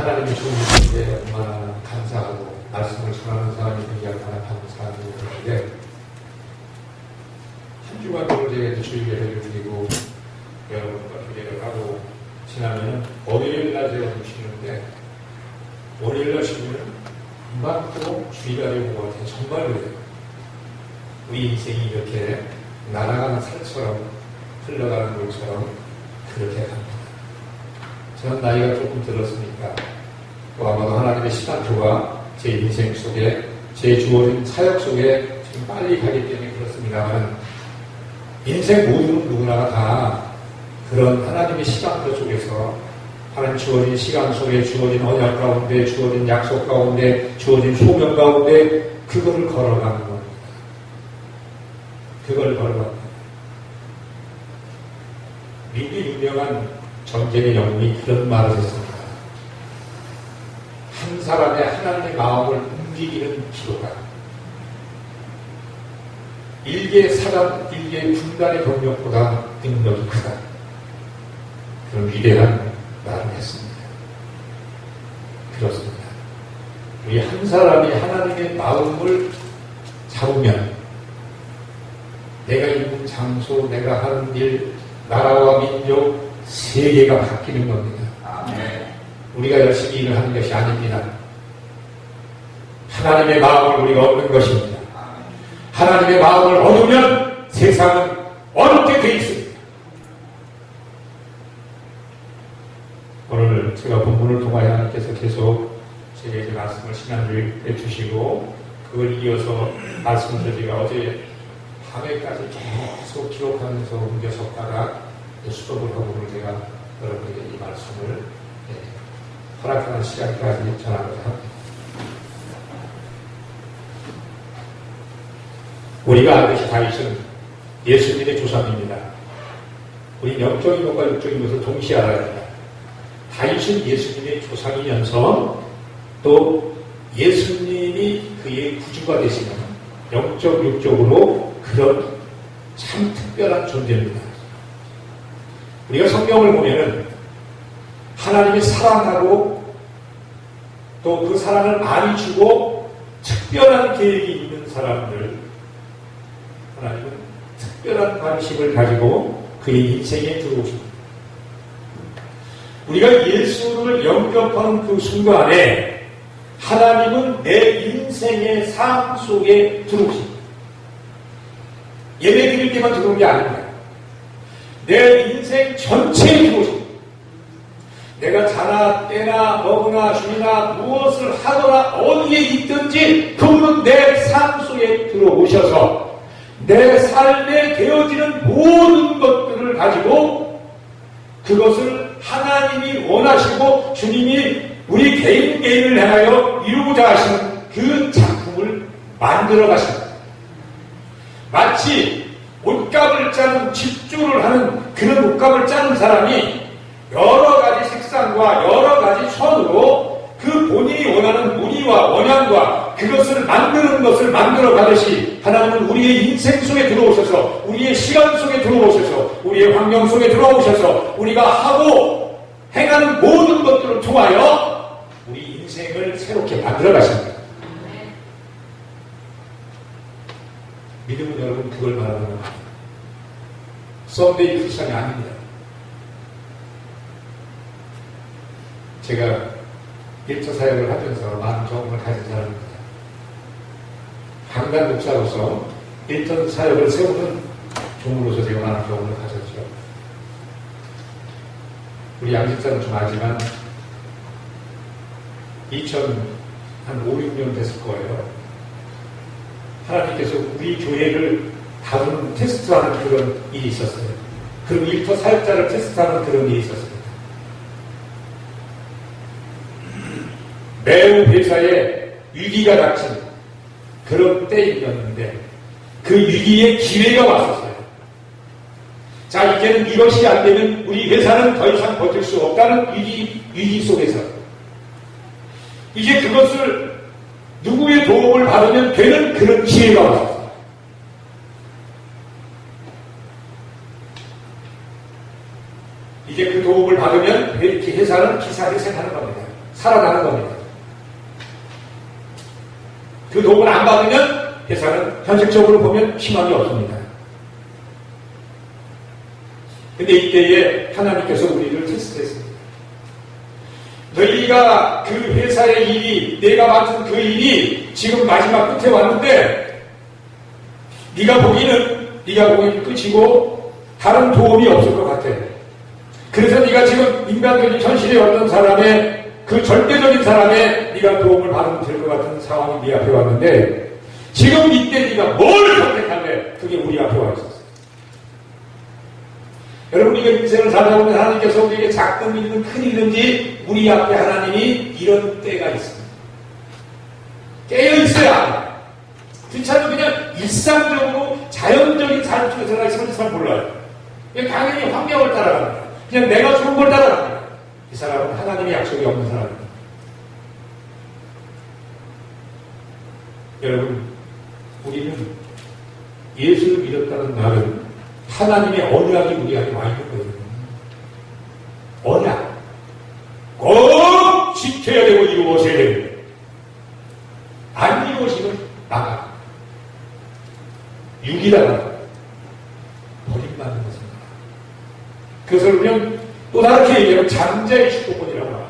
하나님이 주시는데 얼마나 감사하고 말씀을 전하는 사람이 되게 얼마나 감사하고 그러는데 한 주간 동안 주일예배를 드리고 여러분과 교제를 하고 지나면 월요일날 제가 좀 쉬는데 월요일날 쉬면 금방 또 주일날이 온 것 같아요. 정말 그래요. 우리 인생이 이렇게 날아가는 살처럼 흘러가는 것처럼 그렇게 갑니다. 저는 나이가 조금 들었으니까 또 아마도 하나님의 시간표가 제 인생 속에 제 주어진 사역 속에 지금 빨리 가기 때문에 그렇습니다만 인생 모두는 누구나 다 그런 하나님의 시간표 속에서 하나님 주어진 시간 속에 주어진 언약 가운데 주어진 약속 가운데 주어진 소명 가운데 그거를 걸어가는 겁니다. 그걸 걸어갑니다. 미국의 유명한 전쟁의 영웅이 그런 말을 했습니다. 한 사람의 하나님의 마음을 움직이는 기도가 일개의 사람, 일개의 군단의 병력보다 능력이 크다. 그런 위대한 말을 했습니다. 그렇습니다. 우리 한 사람이 하나님의 마음을 잡으면 내가 있는 장소, 내가 하는 일, 나라와 민족, 세계가 바뀌는 겁니다. 아멘. 우리가 열심히 일을 하는 것이 아닙니다. 하나님의 마음을 우리가 얻는 것입니다. 아멘. 하나님의 마음을 얻으면 세상은 어렵게 돼 있습니다. 오늘 제가 본문을 통하여 하나님께서 계속 제게 말씀을 시간을 해주시고 그걸 이어서 말씀을 제가 어제 밤에까지 계속 기록하면서 옮겨 적다가 수업을 하고 오늘 제가 여러분에게 이 말씀을 허락하는 시간까지 전하고자 합니다. 우리가 알듯이 다윗은 예수님의 조상입니다. 우리 영적인 것과 육적인 것을 동시에 알아야 합니다. 다윗은 예수님의 조상이면서 또 예수님이 그의 구주가 되시는 영적, 육적으로 그런 참 특별한 존재입니다. 우리가 성경을 보면은 하나님이 사랑하고 또 그 사랑을 많이 주고 특별한 계획이 있는 사람들, 하나님은 특별한 관심을 가지고 그의 인생에 들어오십니다. 우리가 예수를 영접하는 그 순간에 하나님은 내 인생의 삶 속에 들어오십니다. 예배 드릴 때만 들어온 게 아닙니다. 내 인생 전체에 들어오십니다. 내가 자나 때나 먹으나 쉬나 무엇을 하거나 어디에 있든지 그분은 내 삶 속에 들어오셔서 내 삶에 되어지는 모든 것들을 가지고 그것을 하나님이 원하시고 주님이 우리 개인을 향하여 이루고자 하시는 그 작품을 만들어 가십니다. 마치 옷값을 짜는 집주를 하는 그런 옷값을 짜는 사람이 여러 가지 색상과 여러 가지 선으로 그 본인이 원하는 무늬와 원양과 그것을 만드는 것을 만들어 가듯이 하나님은 우리의 인생 속에 들어오셔서 우리의 시간 속에 들어오셔서 우리의 환경 속에 들어오셔서 우리가 하고 행하는 모든 것들을 통하여 우리 인생을 새롭게 만들어 가십니다. 믿음은 여러분 그걸 말하는 겁니다. 썬데이 크리스찬이 아닙니다. 제가 일터 사역을 하면서 많은 경험을 가진 사람입니다. 강단 목사로서 일터 사역을 세우는 종으로서 제가 많은 경험을 가졌죠. 우리 양집사는 좀 알지만 2005, 6년 됐을 거예요. 하나님께서 우리 교회를 다루는 테스트하는 그런 일이 있었어요. 그리고 일터 사역자를 테스트하는 그런 일이 있었습니다. 매우 회사에 위기가 닥친 그런 때였는데 그 위기에 기회가 왔었어요. 자, 이제는 이것이 안 되면 우리 회사는 더 이상 버틸 수 없다는 위기 속에서 이제 그것을 누구의 도움을 받으면 되는 그런 기회가 왔었어요. 이제 그 도움을 받으면 이렇게 회사는 기사회생하는 겁니다. 살아나는 겁니다. 그 도움을 안 받으면 회사는 현실적으로 보면 희망이 없습니다. 근데 이때에 하나님께서 우리를 테스트했습니다. 너희가 그 회사의 일이, 내가 맡은 그 일이 지금 마지막 끝에 왔는데 네가 보기엔 끝이고 다른 도움이 없을 것 같아. 그래서 네가 지금 인간적인 현실의 어떤 사람의 그 절대적인 사람의 네가 도움을 받으면 될 것 같은 상황이 네 앞에 왔는데 지금 이때 네가 뭘 선택할래? 그게 우리 앞에 와 있었어요. 여러분, 우리가 인생을 살다 보면 하나님께서 우리에게 작든 일이든 큰 일이든지 우리 앞에 하나님이 이런 때가 있습니다. 깨어 있어야 합니다. 그렇지 그냥 일상적으로 자연적인 삶 속에 살아있으면 잘 몰라요. 그냥 당연히 환경을 따라갑니다. 그냥 내가 좋은 걸 따라갑니다. 이 사람은 하나님의 약속이 없는 사람입니다. 여러분, 우리는 예수를 믿었다는 말은 하나님의 언약이 우리 안에 와 있는 거예요. 언약. 꼭 지켜야 되고 이루어져야 됩니다. 안 이루어지면 나가. 육이다가 버림받는 것입니다. 그것을 우리는 또 다르게 얘기하면 장자의 축복권이라고 합니다.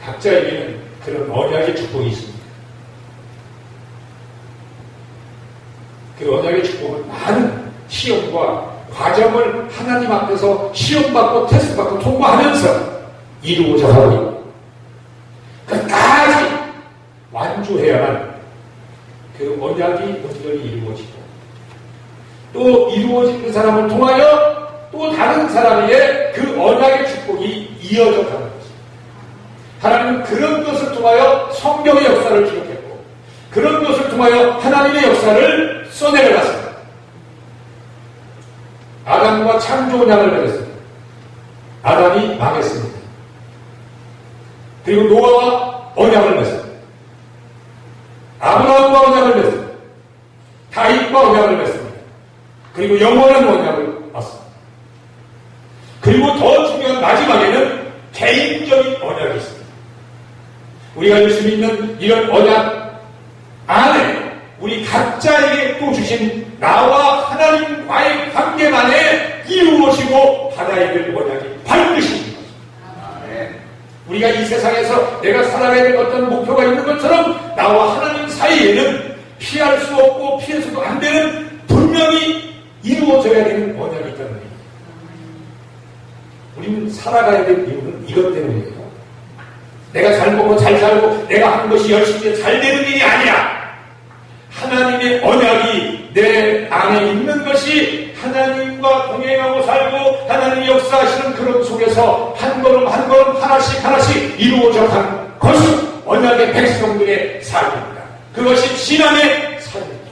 각자에게는 그런 언약의 축복이 있습니다. 그 언약의 축복은 많은 시험과 과정을 하나님 앞에서 시험받고 테스트받고 통과하면서 이루고자 하고 있고 끝까지 완주해야만 그 언약이 온전히 이루어지고 또 이루어진 그 사람을 통하여 또 다른 사람에게 그 언약의 축복이 이어져 가는 것입니다. 하나님은 그런 것을 통하여 성경의 역사를 기록했고 그런 것을 통하여 하나님의 역사를 써내려갔습니다. 아담과 창조 언약을 맺었습니다. 아담이 망했습니다. 그리고 노아와 언약을 맺었습니다. 아브라함과 언약을 맺었습니다. 다윗과 언약을 맺었습니다. 그리고 영원한 언약을 받습니다. 그리고 더 중요한 마지막에는 개인적인 언약이 있습니다. 우리가 예수 믿는 이런 언약 안에 우리 각자에게 또 주신 나와 하나님과의 관계만에 이루어지고 받아야 될 언약이 반드시 있는 것입니다. 우리가 이 세상에서 내가 살아가야 될 어떤 목표가 있는 것처럼 나와 하나님 사이에는 피할 수 없고 피해서도 안 되는 분명히 이루어져야 되는 언약이 있다는 거예요. 우리는 살아가야 될 이유는 이것 때문이에요. 내가 잘 먹고 잘 살고 내가 하는 것이 열심히 잘 되는 일이 아니야. 하나님의 언약이 내 안에 있는 것이 하나님과 동행하고 살고 하나님이 역사하시는 그런 속에서 한 걸음 한 걸음 하나씩 이루어져 가는 것이 언약의 백성들의 삶입니다. 그것이 신앙의 삶입니다.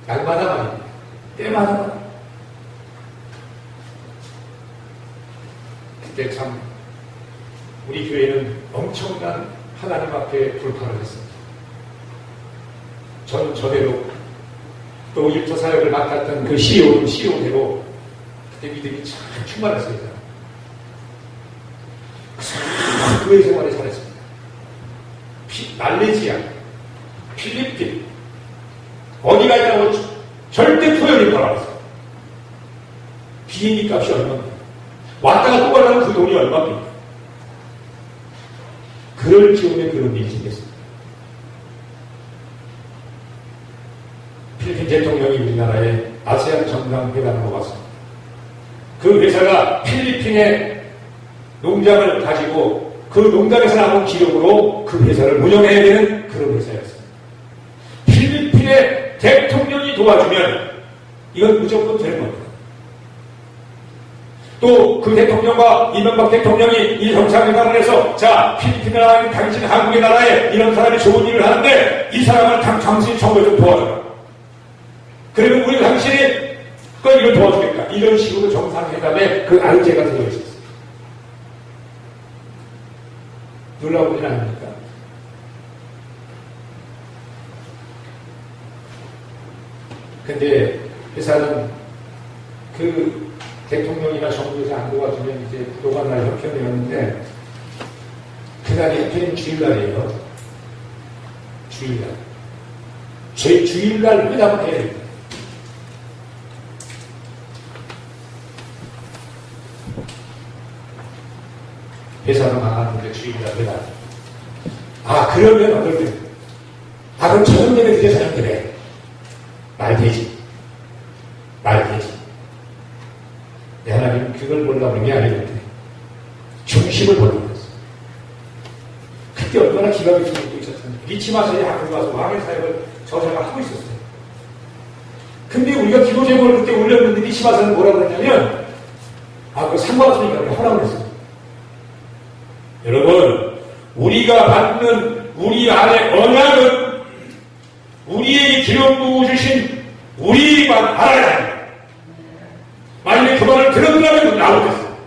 날마다 말입니다. 때마다 말입니다. 그때 참 우리 교회는 엄청난 하나님 앞에 돌파를 했습니다. 저는 저대로 또 일터 사역을 맡았던 그 CEO대로 그때 믿음이 참 충만했습니다. 그 교회 생활에 잘했습니다. 말레이시아, 필리핀 어디가 있다고 절대 토요일에 돌아왔어요. 비행기 값이 얼마입니까? 왔다가 또 가려면 그 돈이 얼마입니까? 그럴 즈음에 그런 일이 생겼습니다. 필리핀 대통령이 우리나라에 아세안 정상회담으로 왔습니다. 그 회사가 필리핀의 농장을 가지고 그 농장에서 나온 기록으로 그 회사를 운영해야 되는 그런 회사였습니다. 필리핀의 대통령이 도와주면 이건 무조건 되는 겁니다. 또 그 대통령과 이명박 대통령이 이 정상회담을 해서 자, 필리핀 나라는 당신 한국의 나라에 이런 사람이 좋은 일을 하는데 이 사람을 당신 정부 좀 도와줘라. 그러면 우리 당신이 이걸 도와주겠다. 이런 식으로 정상회담에 그 안제가 들어있었어요. 놀라운 일 아닙니까? 근데 회사는 그 대통령이나 정부에서 안도가 주면 이제 부도가 날 형편이었는데 그날이 하필이면 주일날이에요. 주일날. 주일날 회담을 해야 됩니다. 회사로 나갔는데 주일날 회담. 아, 그러면 어떨 때? 아, 그럼 저녁에 드려, 저녁에. 말 되지. 내 하나님은 그걸 보려고 하는 게 아니거든요. 중심을 보려고 했어. 그때 얼마나 기가 막힌 것도 있었습니까? 리치마사의 학교 가서 왕의 사역을 저자가 하고 있었어요. 근데 우리가 기도 제목을 그때 올렸는데 리치마사는 뭐라고 했냐면, 아, 그 상관없으니까 우리가 하라고 했어요. 여러분, 우리가 받는 우리 안에 언약은 우리에게 기름 부어 주신 우리만 알아야 합니다. 만약에 그 말을 들었더라면 나오겠어요.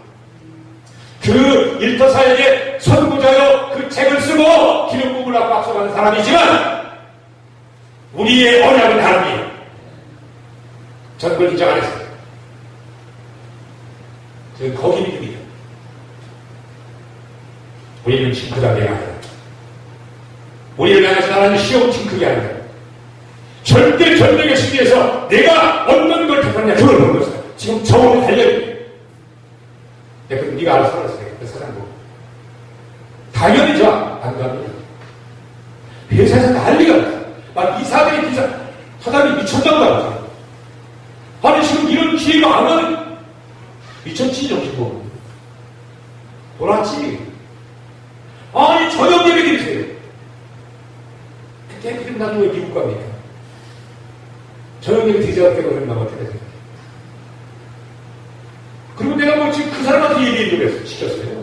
그 일터사에게 선구자여 그 책을 쓰고 기름 부으라고 앞서가는 사람이지만 우리의 언약은 다릅니다. 전 그걸 인정 안 했어요. 저는 거기 믿음이에요. 우리는 징크하게 아니라 우리를 향해서 하나님 시험 징크게 아니라 절대 전쟁의 시기에서 내가 어떤 걸 택하느냐 그걸 보는 것이다. 지금 저울을 달려야 돼. 그럼 네가 알아서 살았어요. 그 사람고 당연히죠. 안 갑니다. 회사에서 난리가 났어. 막 이사들이 기사 사장이 미쳤다고 하죠. 아니 지금 이런 기회가 안 하는 미쳤지 정신 보고 돌았지. 아니 저녁 예배 드리세요. 그때 그럼 나도 왜 미국 갑니까? 저녁 예배 드리자고 그런다고 어떻게 생각해요? 그리고 내가 뭐 지금 그 사람한테 얘기해주고 해서 시켰어요.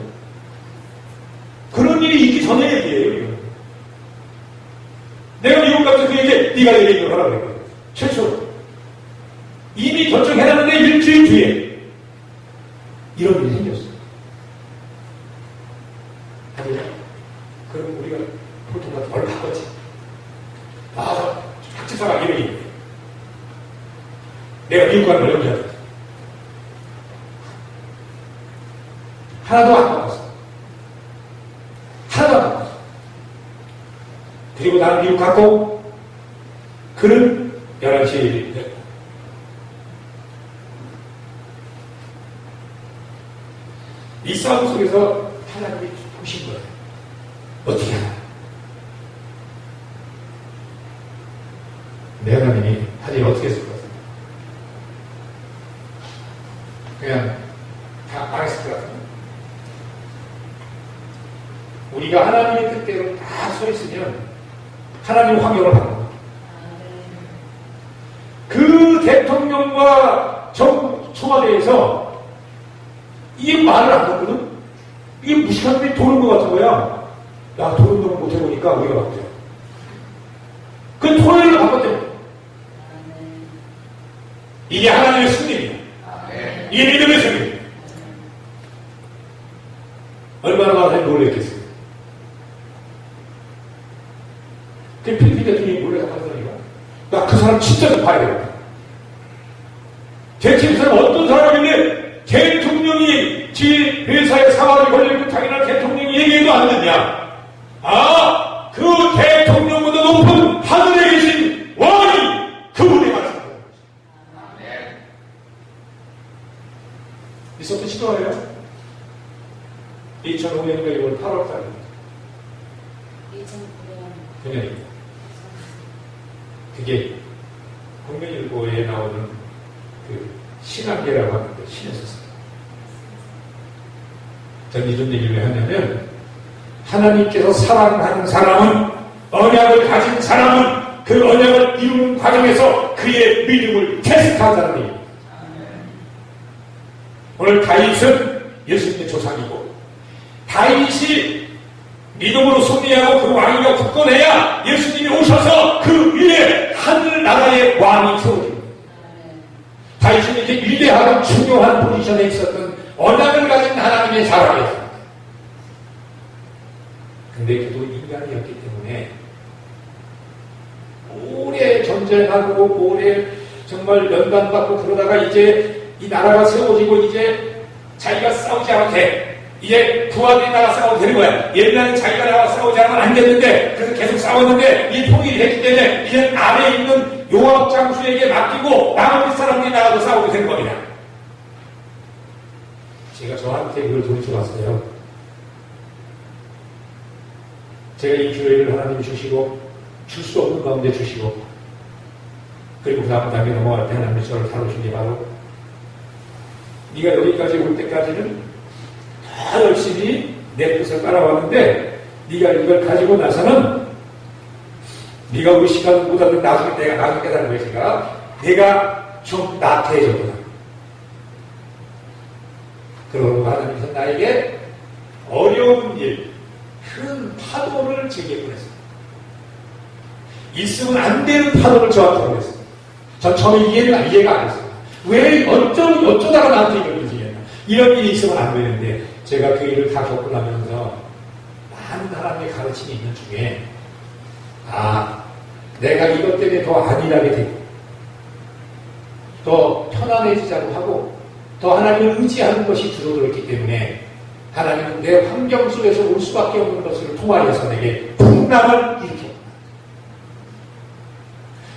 그런 일이 있기 전에 얘기해요. 이거. 내가 미국 갔을 때 그 얘기 네가 얘기를 하라고 그랬거든. 최초로. 이미 결정해놨는데 일주일 뒤에 이런 일이 생겼어요. 하지만 그럼 우리가 보통 같은 걸 바꿨지. 아, 학집사가 이런 얘기. 내가 미국 가는 걸 연기하다. 하나도 안 바꿨어. 하나도 안 바꿨어. 그리고 나는 미국 갔고, 그는 11시에 일이 됐고. 이 싸움 속에서 하나님이 보신 거예요. 어떻게 하나? 내 하나님이 하나님 어떻게 했을 것 같습니다. 그냥 다 안 했을 것 같습니다. 우리가 하나님의 뜻대로 다 서 있으면 하나님의 환경을 바꿉니다. 그 대통령과 정부 청와대에서 이 말을 안 듣거든? 이게 무식한 놈이 도는 것 같은 거야. 야, 도는 놈을 못해보니까 우리가 바뀌어. 그 토요일로 바꿨대. 이게 하나님의 승리입니다. 이게 믿음의 승리입니다. 얼마나 많은 놀랬겠어요. 그 필리핀 대통령이 놀래서 하더니까 나 그 사람 진짜 좀 봐야 되겠다. 대체 그 사람 어떤 사람인데 대통령이 지 회사에 사활이 걸려있고 당연한 대통령이 얘기해도 안 듣냐. 아, 그 대통령보다 높은 하늘에 계신 왕이 그분의 말씀입니다. 있었던 시도예요. 2005년인가 6월 8월 달입니다. 2009년입니다. 그게 국민일보에 나오는 그 신학계라고 하는데 신했었어요. 전 이런 얘기를 왜 하냐면 하나님께서 사랑하는 사람은 언약을 가진 사람은 그 언약을 이루는 과정에서 그의 믿음을 테스트한다는 얘기입니다. 오늘 다윗은 예수님의 조상이고 다윗이 믿음으로 승리하고 그 왕위가 굳건해야 예수님이 오셔서 그 위에 하늘나라의 왕이 세워집니다. 다윗은 이제 위대하고 중요한 포지션에 있었던 언약을 가진 하나님의 사람이었습니다. 근데 그도 인간이었기 때문에 오래 전쟁하고 오래 정말 연단받고 그러다가 이제 이 나라가 세워지고 이제 자기가 싸우지 않아도 돼. 이제 부하들이 나가 싸워도 되는 거야. 옛날에는 자기가 나가 싸우지 않으면 안 됐는데, 그래서 계속 싸웠는데, 이 통일이 됐기 때문에, 이제 아래에 있는 요압 장수에게 맡기고, 나머지 사람들이 나가서 싸우게 된 겁니다. 제가 저한테 그걸 도전해봤어요. 제가 이 교회를 하나님 주시고, 줄 수 없는 가운데 주시고, 그리고 그 다음 단계 넘어갈 때 하나님이 저를 다루신 게 바로, 네가 여기까지 올 때까지는 다 열심히 내 뜻을 따라왔는데 네가 이걸 가지고 나서는 네가 의식하는보다는 나중에 깨달은 것이가 내가 좀 나태해졌구나. 그러고 하나님께서 나에게 어려운 일, 큰 파도를 제게 보냈습니다. 있으면 안 되는 파도를 저한테 보냈습니다. 전 처음에 이해가 안 했어요. 왜 어쩌다가 나한테 이걸 주겠나. 이런 일이 있으면 안 되는데 제가 그 일을 다 겪고 나면서 많은 하나님의 가르침이 있는 중에 내가 이것 때문에 더 안일하게 되고 더 편안해지자고 하고 더 하나님을 의지하는 것이 줄어들었기 때문에 하나님은 내 환경 속에서 올 수밖에 없는 것을 통하여서 내게 풍랑을 일으켰다.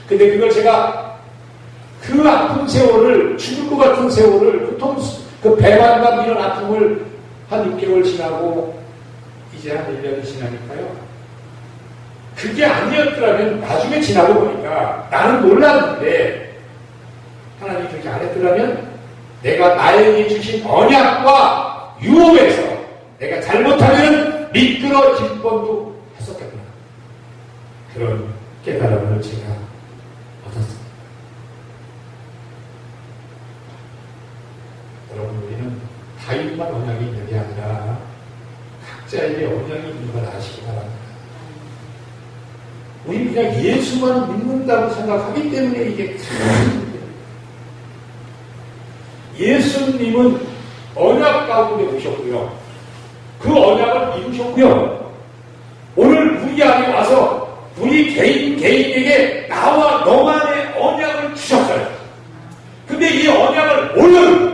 근데 그걸 제가 그 아픈 세월을, 죽을 것 같은 세월을, 보통 그 배반감 이런 아픔을 한 6개월 지나고 이제 한 1년이 지나니까요. 그게 아니었더라면 나중에 지나고 보니까 나는 몰랐는데 하나님이 그렇게 안 했더라면 내가 나에게 주신 언약과 유혹에서 내가 잘못하면 미끄러질 뻔도 했었겠구나. 그런 깨달음을 제가 얻었습니다. 여러분, 우리는 다윗만 언약이 있는 게 아니라 각자에게 언약이 있는 걸 아시기 바랍니다. 우리 그냥 예수만 믿는다고 생각하기 때문에 이게 참 예수님은 언약 가운데 오셨고요. 그 언약을 이루셨고요. 오늘 우리 안에 와서 우리 개인에게 나와 너만의 언약을 주셨어요. 근데 이 언약을 모르는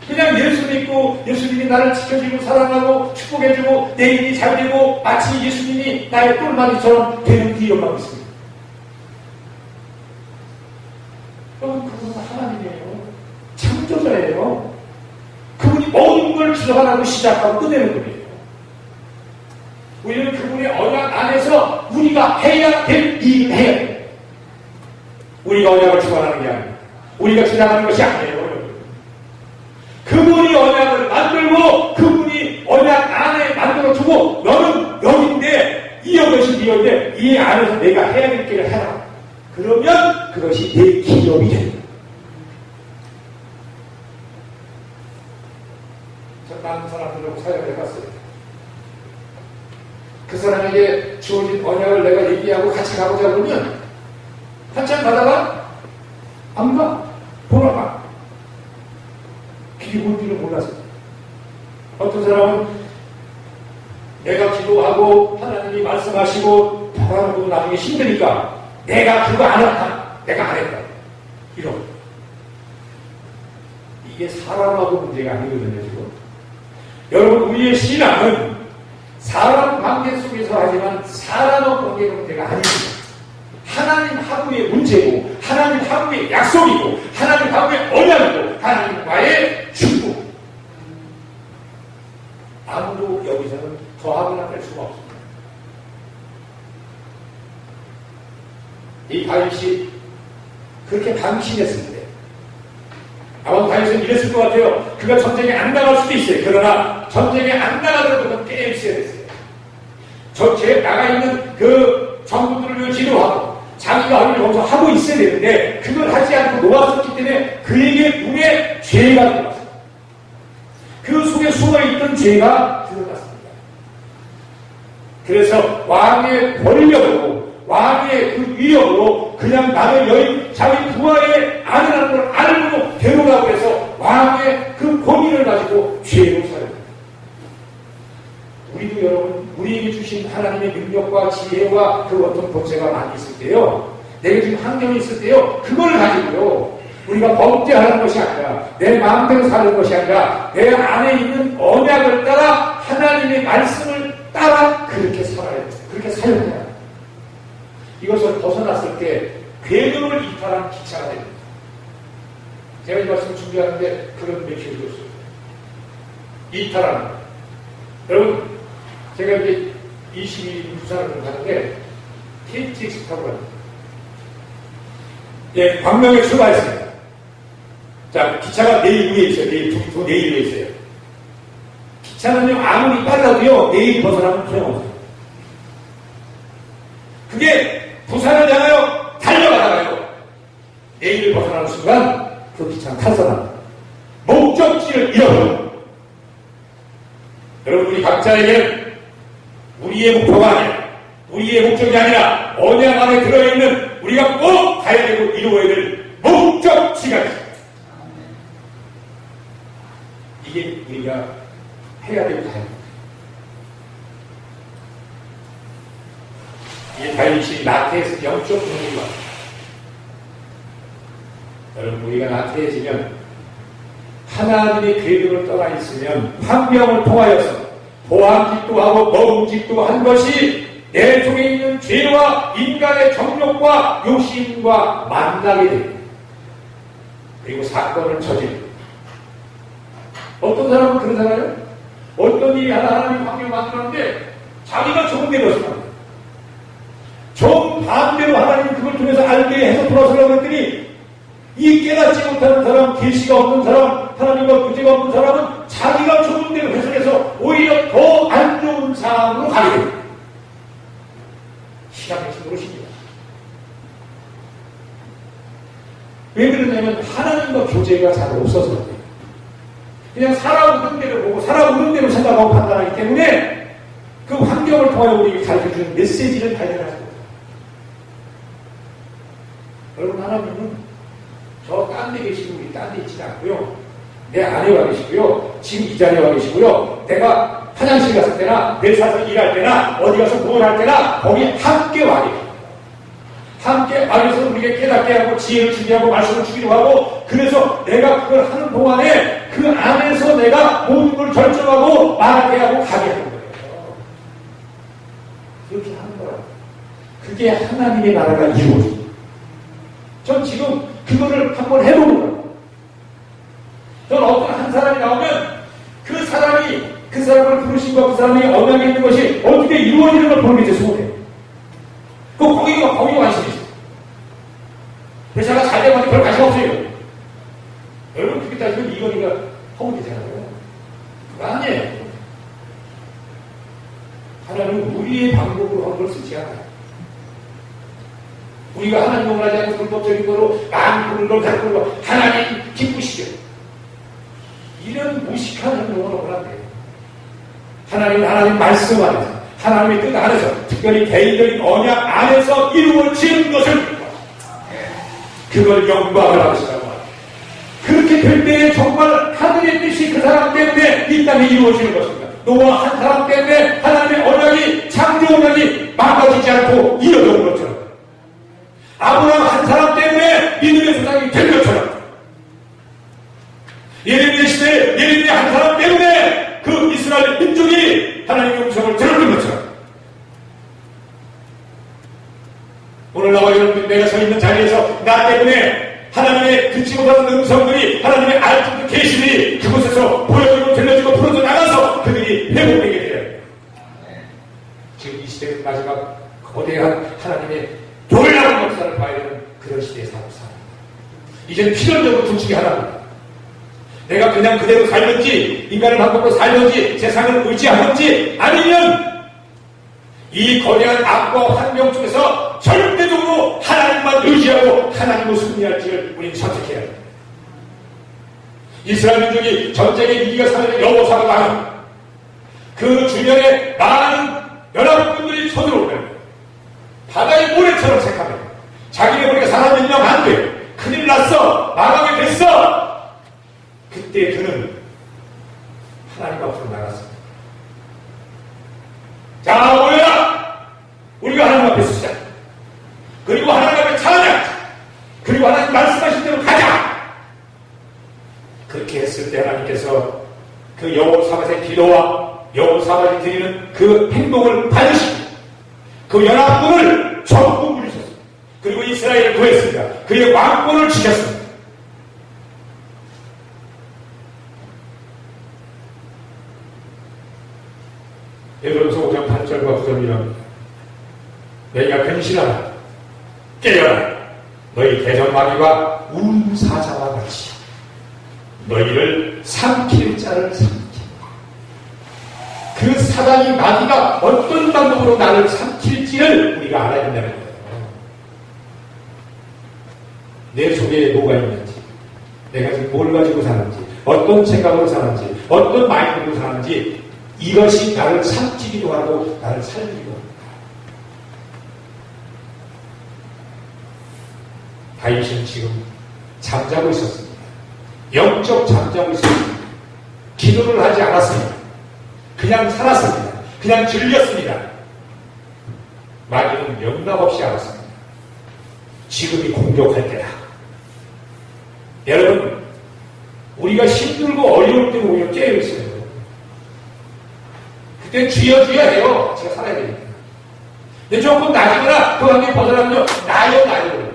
그냥 예수 믿고 예수님이 나를 지켜주고 사랑하고 축복해주고 내 일이 잘 되고 마치 예수님이 나의 똘마니처럼 되는 기억만 있습니다. 그건 하나님이에요. 창조자예요. 그분이 모든 걸 주관하고 시작하고 끝내는 분이에요. 우리는 그분의 언약 안에서 우리가 해야 될 일을 해야 돼요. 우리가 언약을 주관하는 게 아니에요. 우리가 지나가는 것이 아니에요. 그분이 언약을 만들고 그분이 언약 안에 만들어주고 너는 여기인데 이것이 네인데 이 안에서 내가 해야 될 길을 해라. 그러면 그것이 내 기업이 됩니다. 저 많은 사람들하고 사역을 해봤어요. 그 사람에게 주어진 언약을 내가 얘기하고 같이 가보자 그러면 한참 가다가 안 가. 돌아가. 길이 뭔지를 몰랐어요. 어떤 사람은 내가 기도하고 하나님이 말씀하시고 돌아가고 나중에 힘드니까 내가 그거 안 했다. 내가 안 했다. 이런. 이게 사람하고 문제가 아니거든요, 지금. 여러분, 우리의 신앙은 사람 관계 속에서 하지만 사람과 관계가 문제가 아닙니다. 하나님 하루의 문제고, 하나님 하루의 약속이고, 하나님 하루의 언약이고, 하나님과의 축복. 아무도 여기서는 더하거나 뺄 수가 없습니다. 이 다윗이 그렇게 방심했을 때, 아마 다윗은 이랬을 것 같아요. 그가 전쟁에 안 나갈 수도 있어요. 그러나 전쟁에 안 나가더라도 깨어 있어야 됐어요. 전체에 나가 있는 그 정부들을 지도하고 자기가 하는 거기서 하고 있어야 되는데 그걸 하지 않고 놓았었기 때문에 그에게 눈에 죄가 들어왔습니다. 그 속에 숨어있던 죄가 드러났습니다. 그래서 왕의 권력으로 왕의 그 위력으로 그냥 나를 여인 자기 부하의 아내라는 걸 알고 데려가고 해서 왕의 그 권위를 가지고 죄로 살아요. 우리도 여러분 우리에게 주신 하나님의 능력과 지혜와 그 어떤 본체가 많이 있을 때요. 내가 지금 환경이 있을 때요. 그걸 가지고요. 우리가 범죄하는 것이 아니라 내 마음대로 사는 것이 아니라 내 안에 있는 언약을 따라 하나님의 말씀을 따라 그렇게 살아야 돼. 그렇게 살아야 돼. 이것을 벗어났을 때 궤도를 이탈한 기차가 됩니다. 제가 이 말씀 준비하는데 그런 맥히를 줬어요. 이탈하는 거. 여러분, 제가 이제 22일 부산을 가는데 KTX 타고 갑니다. 예, 광명에 출발했습니다. 자, 기차가 내일 위에 있어요. 내일 위에 있어요. 기차는요, 아무리 빨라도요, 내일 벗어나면 소용없어요. 그게 부산을 향하여 달려가다가요, 내일 벗어나는 순간, 그 기차는 탈선합니다. 목적지를 잃어버려요. 여러분, 우리 각자에게는 우리의 목표가 아니라, 우리의 목적이 아니라, 언약 안에 들어있는 우리가 꼭 가야 되고 이루어야 될 목적지가 있습니다. 이게 우리가 해야 될 다임. 이게 다윗이 나태해서 영적 분위기가 여러분, 우리가 나태해지면 하나님의 궤도를 떠나 있으면 환경을 통하여서 보암짓도 하고 먹음짓도 한 것이 내 속에 있는 죄와 인간의 정욕과 욕심과 만나게 됩니다. 그리고 사건을 저지릅니다. 어떤 사람은 그러잖아요. 어떤 일이 하나님 환경을 만들었는데 자기가 좋은 대로 생각합니다. 좀 반대로 하나님이 그걸 통해서 알게 해서 돌아서려고 했더니 이 깨닫지 못하는 사람, 계시가 없는 사람, 하나님과 교제가 없는 사람은 자기가 좋은 대로 해석해서 오히려 더 안 좋은 상황으로 가게 됩니다. 시간 백신 노릇입니다. 왜 그러냐면 하나님과 교제가 잘 없어서 그래요. 그냥 살아오는 대로 보고 살아오는 대로 생각하고 판단하기 때문에 그 환경을 통하여 우리에게 가르쳐주는 메시지를 발견하지 못해요. 여러분, 하나님은 저 딴 데 계시고 우리 딴 데 있지 않고요. 내 안에 와 계시고요. 지금 이 자리에 와 계시고요. 내가 화장실 갔을 때나 내일 사서 일할 때나 어디 가서 구원할 때나 거기 함께 와 계십니다. 함께 와 계셔서 우리에게 깨닫게 하고 지혜를 주게 하고 말씀을 주기도 하고 그래서 내가 그걸 하는 동안에 그 안에서 내가 모든 걸 결정하고 말하게 하고 가게 하는 거예요. 그렇게 하는 거예요. 그게 하나님의 나라가 이루어집니다. 전 지금 그거를 한번 해보는 거예요. 전 어떤 한 사람이 나오면 그 사람이 그 사람을 부르신 것, 그 사람이 언약에 있는 것이 어떻게 이루어지는 걸 보는 게 제 소원이에요. 거기가 관심이 있어요. 그래서 제가 잘 되면 별 관심 없어요. 여러분, 그렇게 따지면 이거니까 허무되잖아요. 그거 아니에요. 하나님은 우리의 방법으로 한 걸 쓰지 않아요. 우리가 하나님 원하지 않는 불법적인 거로 마음 푸는 걸 가르치는 거 하나님 기쁘시죠. 이런 무식한 행동은 원한대요. 하나님 말씀 안에서 하나님의 뜻 안에서 특별히 개인적인 언약 안에서 이루어지는 것을 그걸 영광을 하시라고 합니다. 그렇게 될 때에 정말 하늘의 뜻이 그 사람 때문에 이 땅에 이루어지는 것입니다. 노아 한 사람 때문에 하나님의 언약이 창조 언약이 망가지지 않고 이어져온 것처럼 아브라함 한 사람 때문에 믿음의 세상이 된 것처럼 예레미야 시대에 예레미야 한 사람 때문에 그 이스라엘 민족이 하나님의 음성을 들었던 것처럼 오늘 나와 여러분 내가 서 있는 자리에서 나 때문에 하나님의 듣지 못하는 음성들이 하나님의 알고 계시들이 그곳에서 보여지고 들려지고 풀어져 나가서 그들이 회복되게 돼요. 지금 이 시대의 마지막 거대한 하나님의 놀라운 역사를 봐야 되는 그런 시대에 살고 있습니다. 이제는 필연적으로 둘 중에 하나입니다. 내가 그냥 그대로 살든지 인간을 방법으로 살든지 세상을 의지하든지 아니면 이 거대한 악과 환경 중에서 절대적으로 하나님만 의지하고 하나님을 승리할지를 우리는 선택해야 합니다. 이스라엘 민족이 전쟁에 이기가 사면에 여호사가 많은 그 주변에 많은 연합군들이 쳐들어오면 바다의 모래처럼 생각합니다. 자기네 머리가 사람 몇 명 안 돼. 큰일 났어. 망하게 됐어. 그때 그는 하나님 앞으로 나갔습니다. 자, 모여라! 우리가 하나님 앞에 서자. 그리고 하나님 앞에 찬양하자. 그리고 하나님 말씀하신 대로 가자. 그 여호사밧의 기도와 여호사밧이 드리는 그 행동을 받으시고 그 연합군을 전부 물리셨습니다. 그리고 이스라엘을 구했습니다. 그의 왕권을 지켰습니다. 예배로서 5장 8절과 9절 이랍니다. 너희가 근신하라 깨어라 너희 대적마귀가 운사자와 같이 너희를 삼킬 자를 삼키라. 그 사단이 마귀가 어떤 방법으로 나를 삼킬지를 우리가 알아야 된다는 거예요. 내 속에 뭐가 있는지, 내가 지금 뭘 가지고 사는지, 어떤 생각으로 사는지, 어떤 마인드로 사는지, 이것이 나를 삼키기도 하고 나를 살리기도 합니다. 다윗은 지금 잠자고 있었습니다. 영적 잠자고 있었습니다. 기도를 하지 않았습니다. 그냥 살았습니다. 그냥 즐겼습니다. 마귀는 영락없이 알았습니다. 지금이 공격할 때다. 여러분, 우리가 힘들고 어려울 때 오히려 깨어있어요. 그때 주여 주여 해요. 제가 살아야 됩니다. 근데 조금 나지거나 그 관계 벗어나면 나요.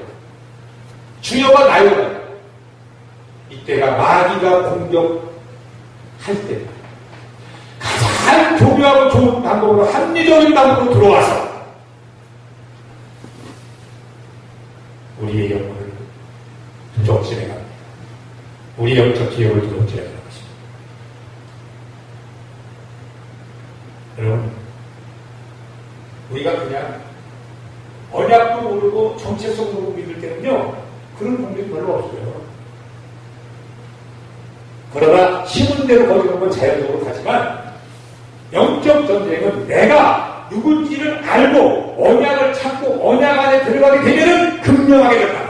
주여가 나요. 이때가 마귀가 공격할 때 가장 교묘하고 좋은 방법으로 합리적인 방법으로 들어와서 우리의 영혼을 두적질해 갑니다. 우리 영적 기억을 두적질해 가는 것입니다. 여러분, 우리가 그냥 언약도 모르고 정체성 모르고 믿을 때는요, 그런 공격이 별로 없어요. 그러나 힘은 대로 거두는 건 자연적으로 가지만 영적 전쟁은 내가 누군지를 알고 언약을 찾고 언약 안에 들어가게 되면은 극명하게 된다.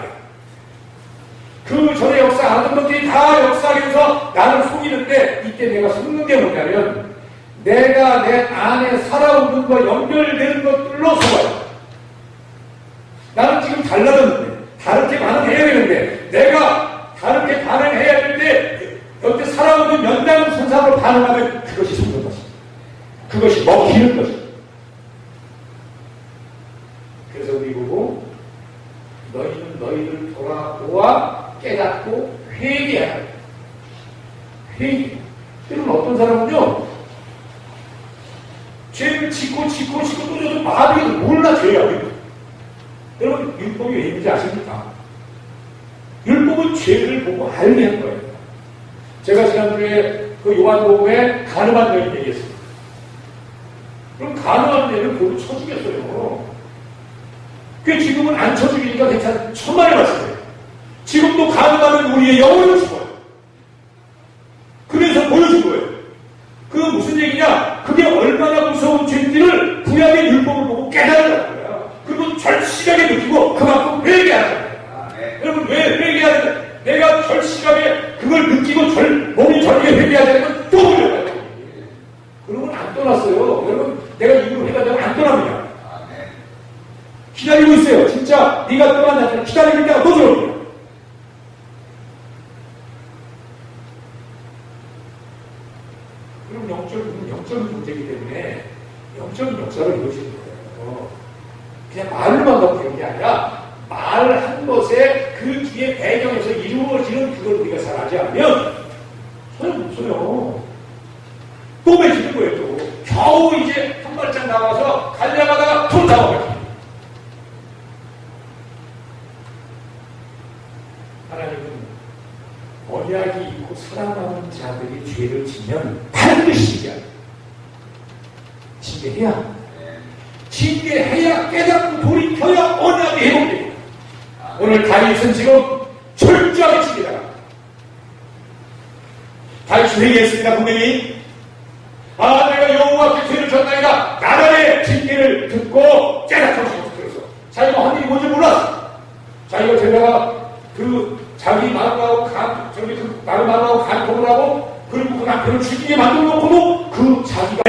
그 전에 역사하는 것들이 다 역사하면서 나를 속이는데 이때 내가 속는 게 뭐냐면 내가 내 안에 살아온 분과 연결되는 것들로 속아요. 나는 지금 달라졌는데 다르게 반응해야 되는데 내가 다르게 반응해야 될 때 여태 살아오는 연장선상으로 반응하면 그것이 속는 것입니다. 그것이 먹히는 것입니다. 그래서 우리 보고 너희는 너희를 돌아보아 깨닫고 회개하라. 회개. 때로는 어떤 사람은요 죄를 짓고 또 저도 마음이 몰라 죄야. 여러분 율법이 왜 있는지 아십니까? 율법은 죄를 보고 알게 한 거예요. 제가 지난주에 그 요한복음에 가늠한 여인 얘기했습니다. 그럼 가늠한 여인은 그걸 쳐 죽였어요. 그 지금은 안 쳐 죽이니까 괜찮은 천만의 말씀이에요. 지금도 가늠하면 우리의 영혼을 죽어요. 그래서 보여준 거예요. 그 무슨 얘기냐? 그게 얼마나 무서운 죄인지를 구약의 율법을 보고 깨달으라는 거야. 그리고 절실하게 느끼고 그만큼 회개하는 거야. 여러분 왜 회개하는 내가 절실하게 그걸 느끼고 몸이 저리게 회개하자면 또 올려가요. 그러면 안 떠났어요. 여러분 내가 이걸 해가지고 안 떠납니다. 기다리고 있어요. 진짜 네가 떠났냐 기다리고 있다가 또 들어옵니다. 그럼 영적인 문제이기 때문에 영적인 역사를 이루어지는 거예요. 그냥 말로만 갖고 되는 게 아니라 말한 것에 그 뒤에 배경에서 이루어지는 그걸 우리가 잘 알지 않으면 소용없어요. 또 맺히는 거예요. 또 겨우 이제 한 발짝 나가서 가려가다가 또 나와요. 하나님은 언약이 있고 사랑하는 자들이 죄를 지면 반드시 징계해야 합니다. 징계해야 깨닫고 돌이켜야 언약이 회복됩니다. 오늘 다윗은 지금 철저하게 징계당합니다. 다윗이 회개했습니다. 분명히 내가 여호와께 죄를 졌나이다. 나라의 징계를 듣고 깨닫고 들어서 자기가 한 일이 뭔지 몰랐어. 자기가 되다가 자기 마음하고 마음하고 간통을 하고 그리고 그 남편을 죽이게 만들어 놓고도 그 자기가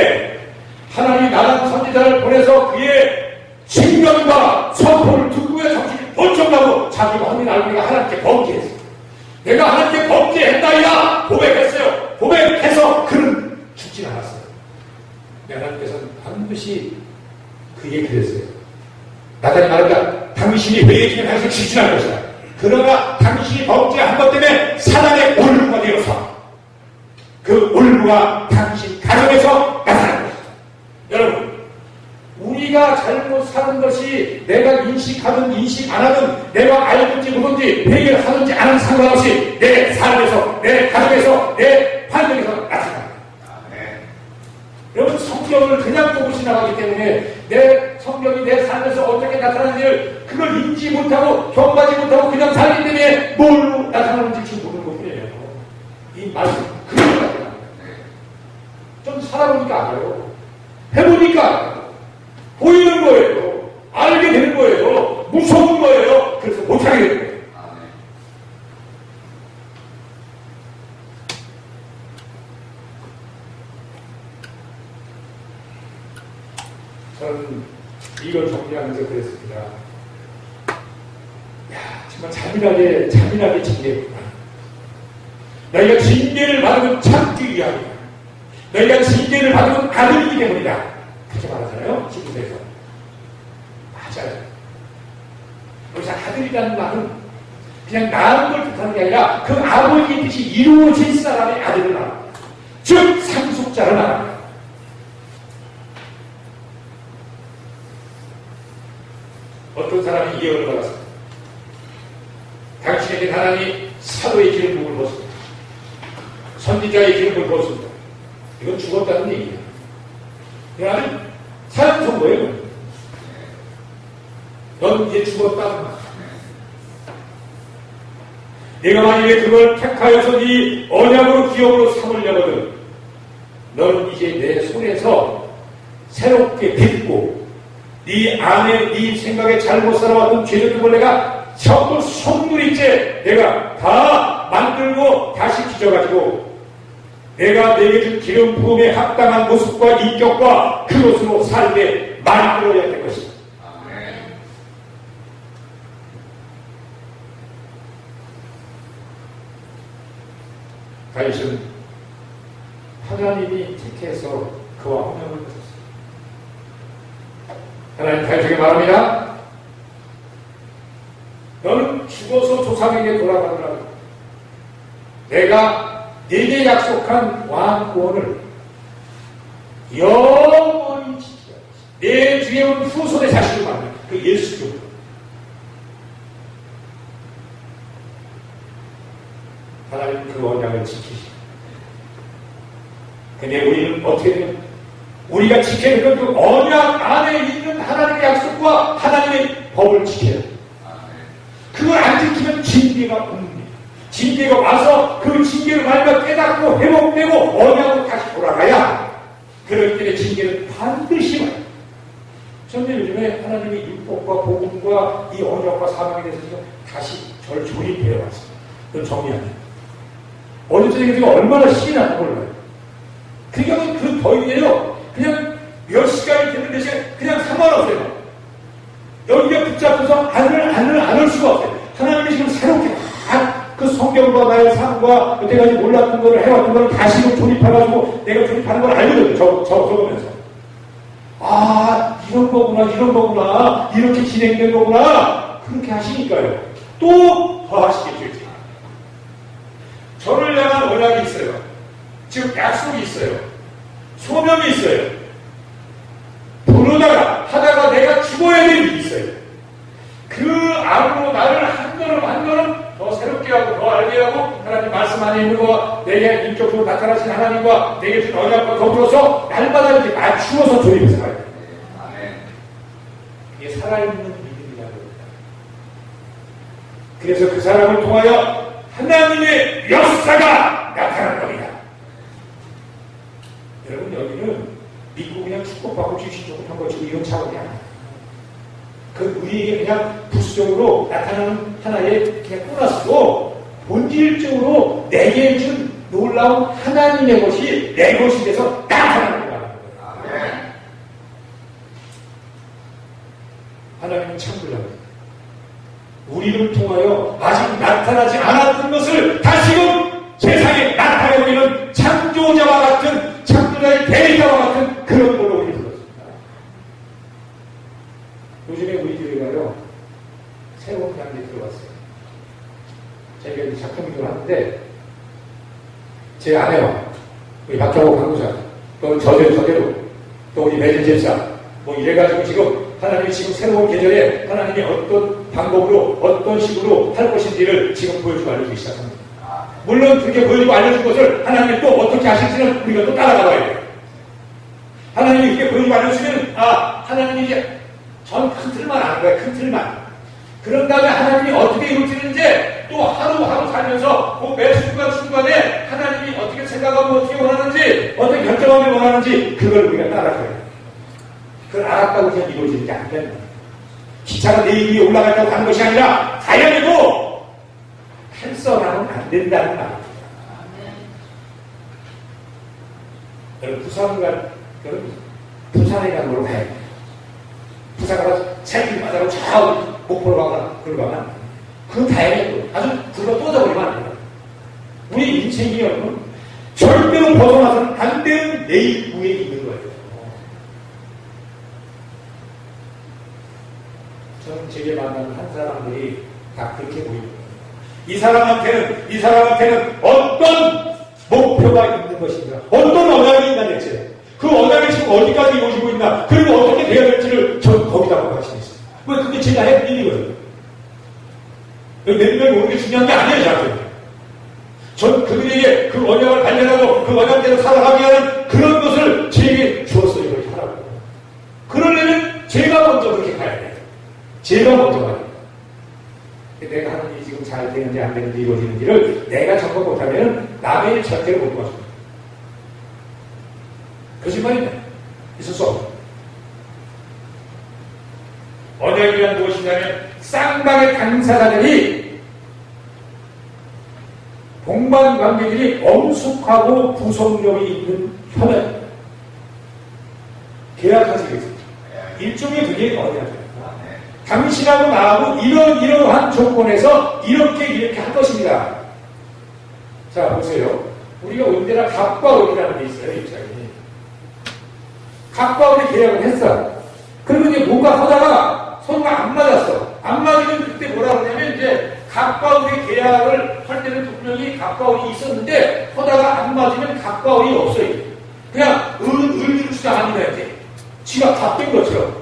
하나님이 나란 선지자를 보내서 그의 징명과 선포를 듣고의 정신이 번쩍 나고 자기가 하나님 알고 내가 하나님께 범죄했어. 내가 하나님께 범죄했다이다 고백했어요. 고백해서 그는 죽진 않았어요. 하나님께서는 반드시 그에게 그랬어요. 나단이 말한다. 당신이 회개하면 당신을 지진할 것이다. 그러나 당신이 범죄 한 것 때문에 사단의 올무가 되어서 그 올무가 당신 가정에서 나타날 것이다. 여러분, 우리가 잘못 사는 것이 내가 인식하든 인식 안 하든 내가 알든지 모든지 회개를 하든지 안 하는 상관없이 내 삶에서, 내 가정에서, 내 환경에서 나타납니다. 여러분, 성경을 그냥 보고 지나가기 때문에 내 성경이 내 삶에서 어떻게 나타나는지를 그걸 인지 못하고 경험하지 못하고 그냥 살기 때문에 뭘로 나타나는지 지금 모르는 것뿐이에요. 이 말씀 그대로 나타납니다. 좀 살아보니까 알아요. 해보니까 알아요. 보이는 거예요. 알게 되는 거예요. 무서운 거예요. 그래서 못하게 되는 거예요. 저는 이걸 정리하면서 그랬습니다. 야, 정말 잔인하게 징계했구나. 너희가 징계를 받으면 참기 위함이다. 너희가 징계를 받으면 아들이기 때문이다. 그렇게 말하잖아요. 지구에서. 맞아요. 여기서 아들이라는 말은 그냥 낳은 걸 뜻하는 게 아니라 그 아버지의 뜻이 이루어진 사람의 아들을 말합니다. 즉 상속자를 말합니다. 어떤 사람이 예언을 받았습니다. 당신에게 하나님이 사도의 기름부을 부었습니다. 선지자의 기름을 부었습니다. 이건 죽었다는 얘기예요. 그러면 사람 선거예요. 넌 이제 죽었다는 말. 내가 만약에 그걸 택하여서 네 언약으로 기업으로 삼으려거든 너는 이제 내 손에서 새롭게 빚고 네 안에 네 생각에 잘못 살아왔던 죄적을 내가 전부 손누리째 내가 다 만들고 다시 빚어가지고 내가 내게 준 기름 부음에 합당한 모습과 인격과 그것으로 살게 만들어야 될 것이다. 다윗은 하나님이 택해서 그와 혼연을 맺었습니다. 하나님 다윗에게 말합니다. 너는 죽어서 조상에게 돌아가느라 내가 네게 약속한 왕권을 영원히 지키라. 내 뒤에 온 후손의 자식을 말합니다. 그 예수교. 하나님 그 언약을 지키시오. 근데 우리는 어떻게 되냐? 우리가 지켜야 될 건 그 언약 안에 있는 하나님의 약속과 하나님의 법을 지켜야 돼. 그걸 안 지키면 징계가 옵니다. 징계가 와서 그 징계를 말며 깨닫고 회복되고 언약으로 다시 돌아가야 그렇기 때문에 징계는 반드시 와요. 저는 요즘에 하나님의 율법과 복음과 이 언약과 사명에 대해서 지금 다시 저를 조립해 왔습니다. 그건 정리합니다. 어제 저녁에 제가 얼마나 신이 나는 몰라요. 그냥 그 더위에요. 그냥 몇 시간이 되는데 그냥 상관없어요. 여기가 붙잡혀서 안을 수가 없어요. 하나님이 지금 새롭게 그 성경과 나의 삶과 그때까지 몰랐던 거를 해왔던 거를 다시 조립해가지고 내가 조립하는 걸 알거든요. 적으면서. 아, 이런 거구나. 이렇게 진행된 거구나. 그렇게 하시니까요. 또 더 하시겠죠. 저를 향한 언약이 있어요. 즉 약속이 있어요. 소명이 있어요. 하다가 내가 죽어야 될 일이 있어요. 그 안으로 나를 한 걸음 더 새롭게 하고 더 알게 하고 하나님 말씀 안에 있는 거와 내게 인격적으로 나타나신 하나님과 내게 준 언약과 더불어서 날마다 이렇게 맞추어서 조립해서 가야 돼요. 이게 살아있는 믿음이라고 합니다. 그래서 그 사람을 통하여 하나님의 역사가 나타난 겁니다. 여러분, 여기는 믿고 그냥 축복받고 주신 축복한 것이고 이런 차원이 아니에요. 그 우리에게 그냥 부수적으로 나타나는 하나의 그냥 보너스고 본질적으로 내게 준 놀라운 하나님의 것이 내 것이 돼서 나타나는 거예요. 하나님은 참으려고 우리를 통하여 아직 나타나지 않았던 것을 다시금 세상에 나타내고 있는 창조자와 같은 창조자의 제 아내와 우리 박경호 강구사 또 저대로 또 우리 매진 집사 뭐 이래가지고 지금 하나님이 지금 새로운 계절에 하나님이 어떤 방법으로 어떤 식으로 할 것인지를 지금 보여주고 알려주기 시작합니다. 물론 그렇게 보여주고 알려준 것을 하나님이 또 어떻게 하실지는 우리가 또 따라가봐야 돼요. 하나님이 이렇게 보여주고 알려주면 하나님이 이제 전 큰 틀만 아는 거예요. 큰 틀만. 그런 다음에 하나님이 어떻게 이루어지는지 또 하루하루 살면서 그 매 순간순간에 하나님이 어떻게 생각하고 어떻게 원하는지 어떻게 결정하길 원하는지 그걸 우리가 따라가야 돼요. 그걸 알았다고 그냥 이루어지는 게 안 됩니다. 기차가 내 위에 올라갔다고 하는 것이 아니라 자연이고 캔서라면 안 된다는 말입니다. 여러분 부산에 가는 걸로 가야 돼요. 부산 가서 살길 맞아고 저 목포로 가거나 그걸 가면 그건 다행이고 아주 굴러 떠져버리면 안 돼요. 우리 인생이 여러분 절대로 벗어나서는 안 되는 내일 위에 있는 거예요. 저는 제게 만나는 한 사람들이 다 그렇게 보입니다. 이 사람한테는 어떤 목표가 있는 것인가, 어떤 언약이 있나 대체, 그 언약이 지금 어디까지 이루어지고 있나, 그리고 어떻게 돼야 될지를 전 거기다 말씀이 있어요. 왜 그게 제가 할 일이거든요. 몇 명이 오는 게 중요한 게 아니에요, 저한테. 전 그들에게 그 언약을 발견하고 그 언약대로 살아가게 하는 그런 것을 제게 주었어요. 이렇게 하라고. 그러려면 제가 먼저 그렇게 가야 돼요. 제가 먼저 가야 돼요. 내가 하는 일이 지금 잘 되는지 안 되는지 이루어지는지를 내가 점검 못하면 남의 일 절대로 못 도와줍니다. 거짓말입니다. 있을 수 없어요. 언약이란 무엇이냐면 쌍방의 당사자들이 동반관계들이 엄숙하고 구속력이 있는 협약 계약하시게 있습니다. 일종의 그게 언약입니다. 당신하고 나하고 이러한 조건에서 이렇게 할 것입니다. 자, 보세요. 우리가 언제나 갑과 을이라는 게 있어요, 입장이. 갑과 을이 계약을 했어. 그러면 이제 뭔가 하다가 서로가 안 맞았어. 안 맞으면 그때 뭐라 그러냐면 이제 갑과 을의 계약을 할 때는 분명히 갑과 을이 있었는데 하다가 안 맞으면 갑과 을이 없어요. 그냥 을을 주장하는 거야, 이제. 지가 갑된 것처럼.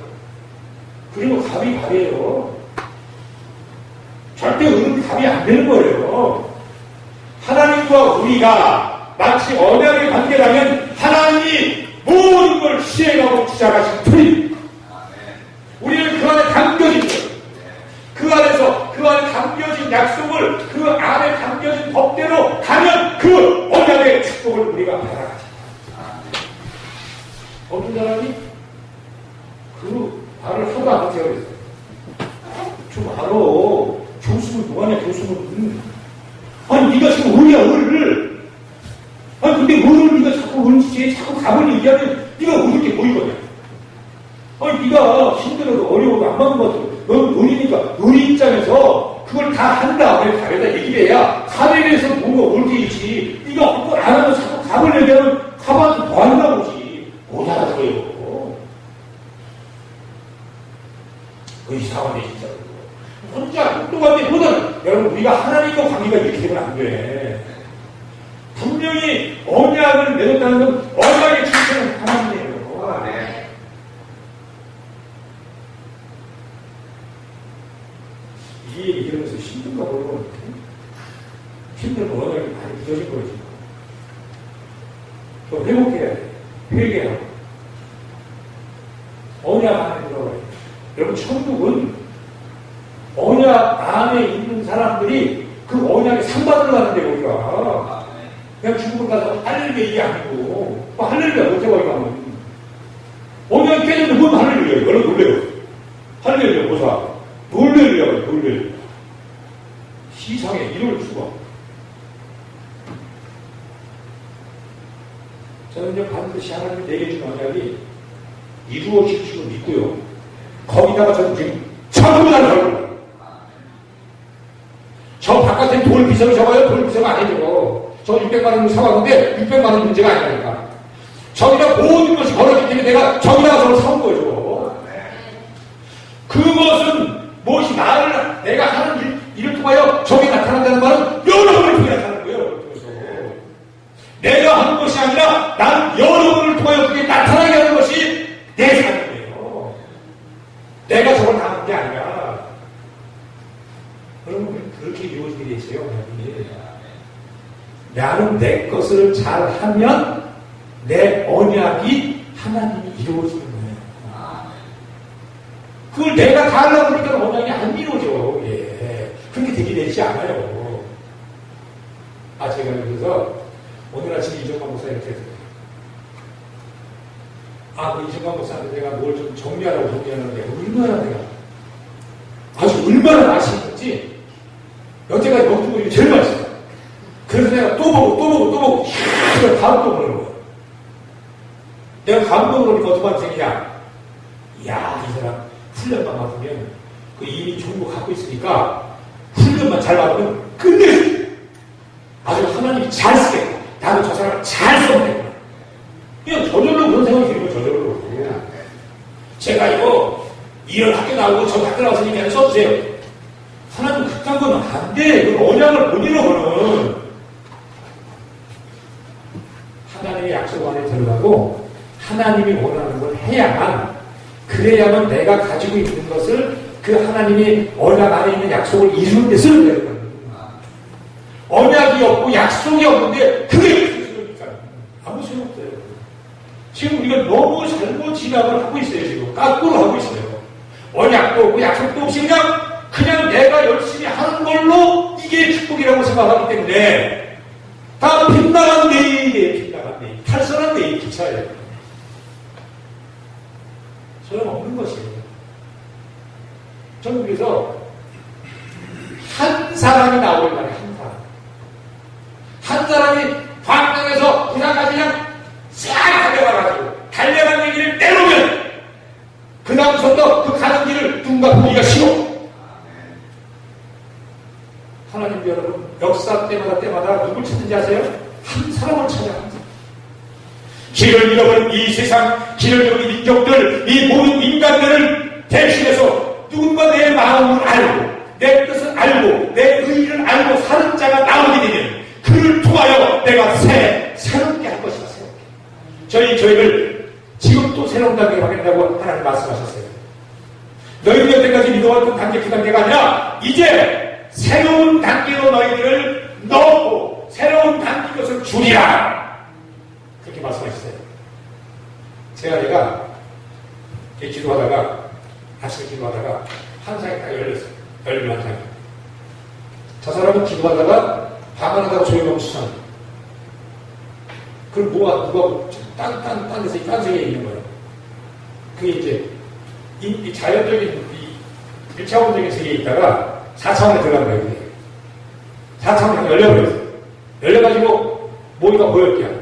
그리고 갑이 갑이에요. 절대 을은 갑이 안 되는 거예요. 하나님과 우리가 마치 언약의 관계라면 하나님이 모든 걸 시행하고 주장하신 분이 우리는 그 안에 담겨진 거예요. 그 안에서 그 안에 담겨진 약속을 그 안에 담겨진 법대로 가면 그 언약의 축복을 우리가 받아가자. 어떤 사람이 그 말을 하도 안 하세요. 그랬어요. 좀 알아. 교수는 뭐하냐, 교수는. 아니, 네가 지금 을이야, 을을. 아니, 근데 을을 네가 자꾸 을지에 자꾸 갑을 얘기하면 네가 을을 게 보이거냐. 아니, 네가 힘들어도 어려워도 안 맞는 것 같아. 넌 을이니까 을 입장에서 그걸 다 한 다음에 갑에다 얘기를 해야 갑에 대해서 뭔가 옳게 있지. 네가 그걸 안 하면 자꾸 갑을 얘기하면 갑한테 뭐 하는가 보지. 못 알아들어요. 이상하네, 진짜. 혼자 똑똑한데 뭐든 여러분, 우리가 하나님과 관계가 이렇게 되면 안 돼. 분명히 언약을 맺었다는 건 언약의 출처는 하나님이에요. 네. 이 얘기 들으면서 힘든가 모르겠는데 힘든 언약이 많이 늦어진 거지. 또 회복해야 돼. 회개하고 언약 안에 들어가야 돼. 여러분, 천국은 언약 안에 있는 사람들이 그 언약에 상 받으러 가는데, 우리가. 그냥 중국 가서 할렐루야 이게 아니고, 뭐 할렐루야 못해봐, 이거 하면. 언약이 깨졌는데 뭔 할렐루야, 이거는 놀래요. 할렐루야, 보사. 놀래요. 시상에 이럴 수가. 저는 이제 반드시 하나님이 내게 준 언약이 이루어질 줄 믿고요. 거기다가 저는 지금 전부 다 걸고. 저 바깥에 돌 비석이 적어요. 돌 비석 안 해줘. 저 600만원 사왔는데 600만원 문제가 아니라니까. 저기다 모든 것이 걸어지기 때문에 내가 저기다가 저를 사온 거죠. 그것은 무엇이 내가 하는 일을 통하여 적이 나타난다는 말은 여러분을 통해 나타나는 거예요. 그래서 내가 한 것이 아니라 나는 여러분을 통하여 그게 나타나게 하는 것이 내 삶이에요. 내가 저걸 다 한 게 아니라. 여러분, 그렇게 이루어지게 돼 있어요. 나는 내 것을 잘하면 내 언약이 하나님이 이루어지는 거예요. 그걸 내가 다 하려고 그러니까 언약이 안 이루어져. 예. 그렇게 되게 되지 않아요. 제가 그래서 오늘 아침에 이정관 목사님한테 그 이정관 목사한테 내가 뭘 좀 정리하는데 얼마나 내가 아주 얼마나 맛있는 건지 여태까지 먹던 거 중에 제일 맛있어요. 그래서 내가 또 보고 그걸 다음 또 보는 거예요. 내가 감동을 하니까 어떤 반응이냐, 이야, 이 사람 훈련만 받으면 그 이미 좋은 거 갖고 있으니까 훈련만 잘 받으면 끝내줘. 아주 하나님이 잘 쓰겠다. 나도 저 사람을 잘 써보겠다. 그냥 저절로 그런 생각이 들고 저절로. 제가 이런 학교 나오고 저 학교 나왔으니까 써주세요. 하나님 그딴 건 안 돼. 그건 언약을 못 잃어버는. 하나님의 약속 안에 들어가고 하나님이 원하는 걸 해야만, 그래야만 내가 가지고 있는 것을 그 하나님이 언약 안에 있는 약속을 이루는 데 쓰는 거예요. 언약이 없고 약속이 없는데 그게 무슨 소용입니까? 아무 소용없어요. 지금 우리가 너무 잘못 지각을 하고 있어요. 지금 까꾸로 하고 있어요. 언약도 없고 약속도 없이 그냥 내가 열심히 하는 걸로 이게 축복이라고 생각하기 때문에 다 빗나간 내일이에요. 빗나간 내일. 탈선한 내일 기차예요. 소용없는 것이에요. 저는 그래서 한 사람이 나오길 바래요. 한 사람이 광명에서 부산까지 그냥 싹 달려가가지고 달려간 얘기를 내놓으면 그 다음부터 그 가는 길을 누군가 보기가 쉬워. 하나님 여러분, 역사 때마다 누굴 찾는지 아세요? 한 사람을 찾아. 길을 잃어버린 이 세상, 길을 잃어버린 민족들, 이 모든 인간들을 대신해서 누군가 내 마음을 알고 내 뜻을 알고 내 의의를 알고 사는 자가 나오게 되면 그를 통하여 내가 새롭게 할 것이다. 새롭게. 저희 교회를 지금 또 새로운 단계로 하겠다고 하나님 말씀하셨어요. 너희들 여태까지 믿어왔던 단계 그 단계가 아니라 이제 새로운 단계로 너희들을 넣고 새로운 단계 것을 주리라. 그렇게 말씀하셨어요. 제가 기도하다가 아침에 기도하다가 한 상이 딱 열렸어요. 열린 한 상이. 저 사람은 기도하다가 방황하다가 조용하고 수상. 그럼 누가 딴 데서 딴 세계에 있는 거예요. 그게 이제 이 자연적인 이 1차원적인 세계에 있다가 4차원에 들어간 거예요. 그게. 4차원이 열려버렸어요. 열려가지고 모이가 보였대요.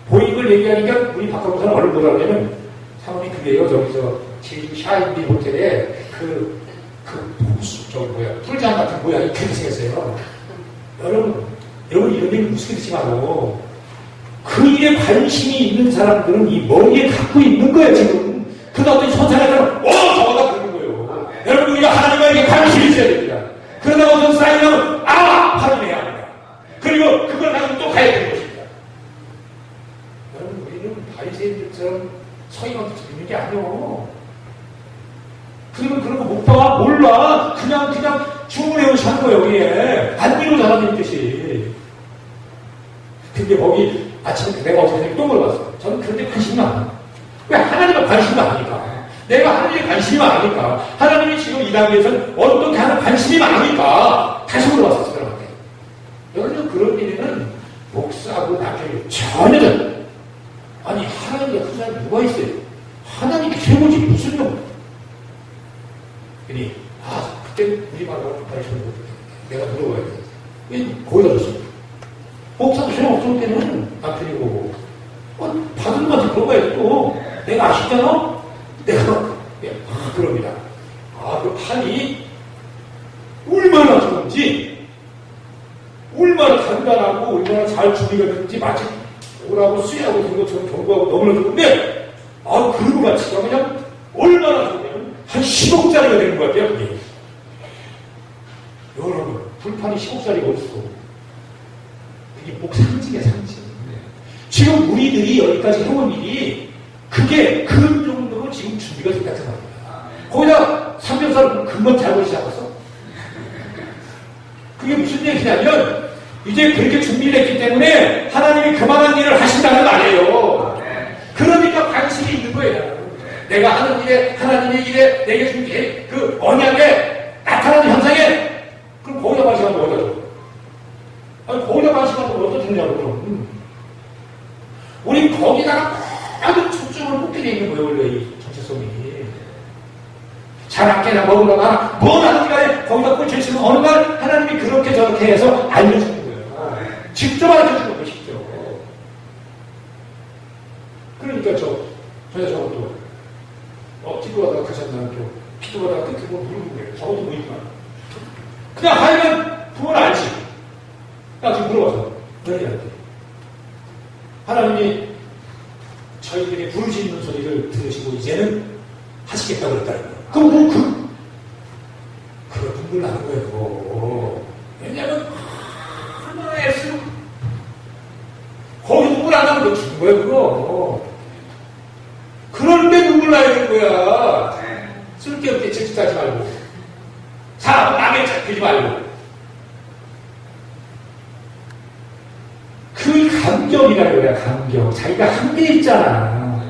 보인 걸 얘기하니까 우리 바깥에서는 얼른 뭐라 그러냐면 사모님 그게요. 저기서 제주 샤인비 호텔에 풀장 같은 모양이 그렇게 생겼어요. 여러분 이런 얘기 무슨 뜻이 말고 그 일에 관심이 있는 사람들은 이 머리에 갖고 있는 거예요, 지금. 그러다 어떤 선사들은 저거다 그러는 거예요. 여러분, 우리가 하나님에게 관심이 있어야 됩니다. 그러다가 어떤 쌓이면 확인해야 합니다. 그리고 그걸 가지고 또 가야 되는 것입니다. 여러분, 우리는 바리새인들처럼 서기관도 믿는 게 아니에요. 그런 거 못 봐, 몰라. 그냥 주문해서 사는 거예요, 여기에. 안 이루어져라는 뜻이. 근데 거기 아침에 내가 어제 또 물어봤어. 저는 그런데 관심이 많아. 왜? 하나님은 관심이 많으니까. 내가 하나님의 관심이 많으니까. 하나님이 지금 이 단계에서는 어떻게 하는 관심이 많으니까. 다시 물어봤어, 사람한테. 여러분, 그런 일에는 목사하고 나중에 전혀 아니, 하나님 같은 사람이 누가 있어요? 하나님이 최고지, 무슨 용? 그니, 그때 우리 말하고 관심을 못 내가 물어봐야 돼. 왜 거기다 줬어? 목사도 소용없을 때는 남편이 보고, 받은 것한테 물어봐야지 또. 내가 아시잖아? 내가, 그럽니다. 그 판이 얼마나 좋은지, 얼마나 간단하고, 얼마나 잘 준비가 됐는지, 마치 오라고 수야하고 된 것처럼 경고하고 너무나 좋은데, 그런 것 같이 그냥 얼마나 좋으면 한 10억짜리가 되는 것 같아요, 그게. 여러분, 불판이 10억짜리가 어딨어. 이게 꼭 상징이야, 상징. 지금 우리들이 여기까지 해온 일이 그게 그런 정도로 지금 준비가 됐다는 말이야. 거기다 삼겹살 금방 잘못 시작했어. 그게 무슨 얘기냐면 이제 그렇게 준비를 했기 때문에 하나님이 그만한 일을 하신다는 말이에요. 그러니까 관심이 있는 거예요. 내가 하는 일에 하나님의 일에 내게 준 그 언약에 나타나는 현상에 그럼 거기다 관심하면 어디다 줘? 아니 거기다 관심하면 어디다 주냐고 그럼. 우린 거기다가 모든 초점을 꽂게 돼 있는 거예요. 원래 이 정체성이. 자랑깨나 먹으러가 뭘 하든지 간에 거기다 꽂혀있으면 어느 날 하나님이 그렇게 저렇게 해서 알려주는 거예요. 직접 알려주는 거예요. 직접. 그러니까 저것도 기도하다가 가셨나요? 또 기도하다가 끝에 뭐 물어본 거예요. 저것도 보이지만 그냥 하면 그걸 알지. 나 지금 물어봐서 너희한테 하나님이 저희들이 부르시는 소리를 들으시고 이제는 하시겠다고 그랬다는 거예요. 그럼 그거 눈물 나는 거예요. 왜냐면 얼마나 애쓰고 거기 눈물 안 나면 너 죽은 거예요. 그거 그럴 때 눈물 나야 되는 거야. 쓸데없게 질질하지 말고 사람 남의 잡히지 말고 그 감격이라는 거야. 감격. 자기가 한 게 있잖아.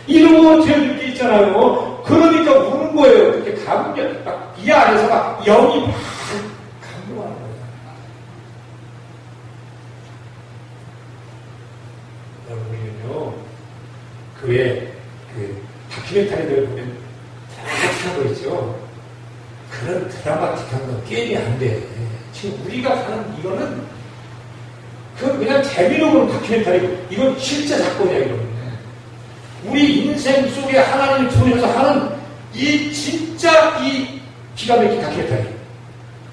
이런 거 죄질 게 있잖아요. 그러니까 우는 거예요. 그렇게 감격. 막 이 안에서 막 영이 막 감동하는 거야. 우리는요 그 외에 다큐멘터리들 보면 드라마틱한 거 있죠. 그런 드라마틱한 건 게임이 안 돼. 지금 우리가 하는 이거는 그냥 재미로 보는 다큐멘터리고 이건 실제 사건이야. 이거는 우리 인생 속에 하나님을 통해서 하는 이 진짜 이 기가 막힌 다큐멘터리.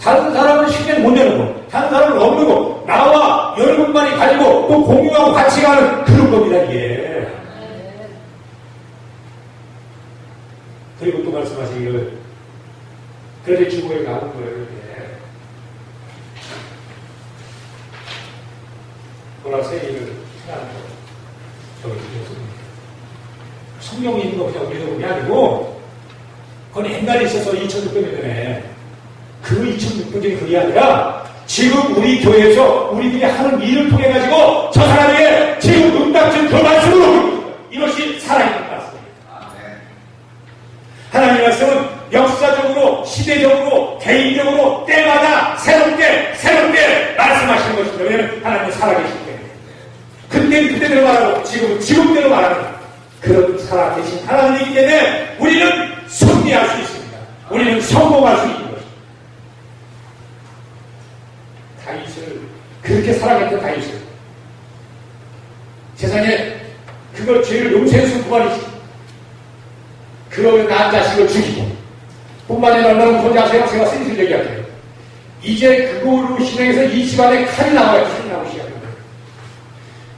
다른 사람은 쉽게 못 내는 거, 다른 사람은 없는 거, 나와 여러분만이 가지고 또 공유하고 같이 가는 그런 겁니다. 이게. 그리고 또 말씀하시기를 그런데 주보에 나온 거예요. 이게 보라색을 하는 거. 저기 성경에 있는 거 그냥 우리도 그게 아니고 그건 옛날에 있어서 2600년 전에 그 2600년이 그게 아니라 지금 우리 교회에서 우리들이 하는 일을 통해 가지고 저 사람에게 지금 응답된 그 말씀으로 이것이 살아있는 말씀입니다. 하나님의 말씀은 역사적으로 시대적으로 개인적으로 때마다 새롭게 말씀하시는 것입니다. 왜냐하면 하나님은 살아계시기 때문에 그때는 그때대로 말하고 지금은 지금대로 말하는 그런 살아계신 하나님이기 때문에 우리는 승리할 수 있습니다. 우리는 성공할 수 있는 것입니다. 다윗을 그렇게 살아갔던 다윗을 세상에 그걸 죄를 용서해서 그만이지. 그러면 난 자식을 죽이고 뿐만 아니라 너는 혼자 하세요. 제가 센스를 얘기할게요. 이제 그거로 실행해서 이 집안에 칼이 나와요. 칼이 나오기 시작합니다.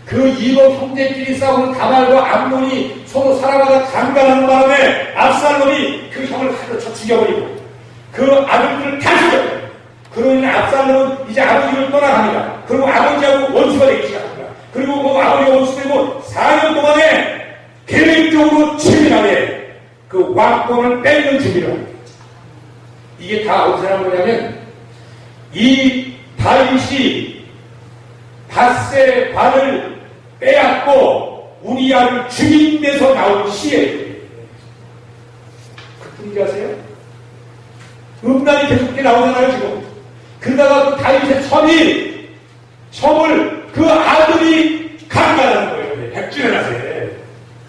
그 이복 형제끼리 싸우는 다말과 암논이 서로 살아가다 강간하는 바람에 압살롬이 그 형을 칼로 쳐 죽여버리고 그 아들들을 다 죽여버려요. 그러니 압살롬은 이제 아버지를 떠나갑니다. 그리고 아버지하고 원수가 되기 시작합니다. 그리고 그 아버지가 원수되고 4년 동안에 계획적으로 치밀하게 그 왕권을 뺏는 준비를 합니다. 이게 다 어디서 나온 거냐면 이 다윗이 밧세 발을 빼앗고 우리아를 죽인 데서 나온 시예요. 그 분인지 아세요? 음란이 계속 나오잖아요 지금. 그러다가 그 다윗의 첨을 그 아들이 강간하는 거예요. 백주에 나세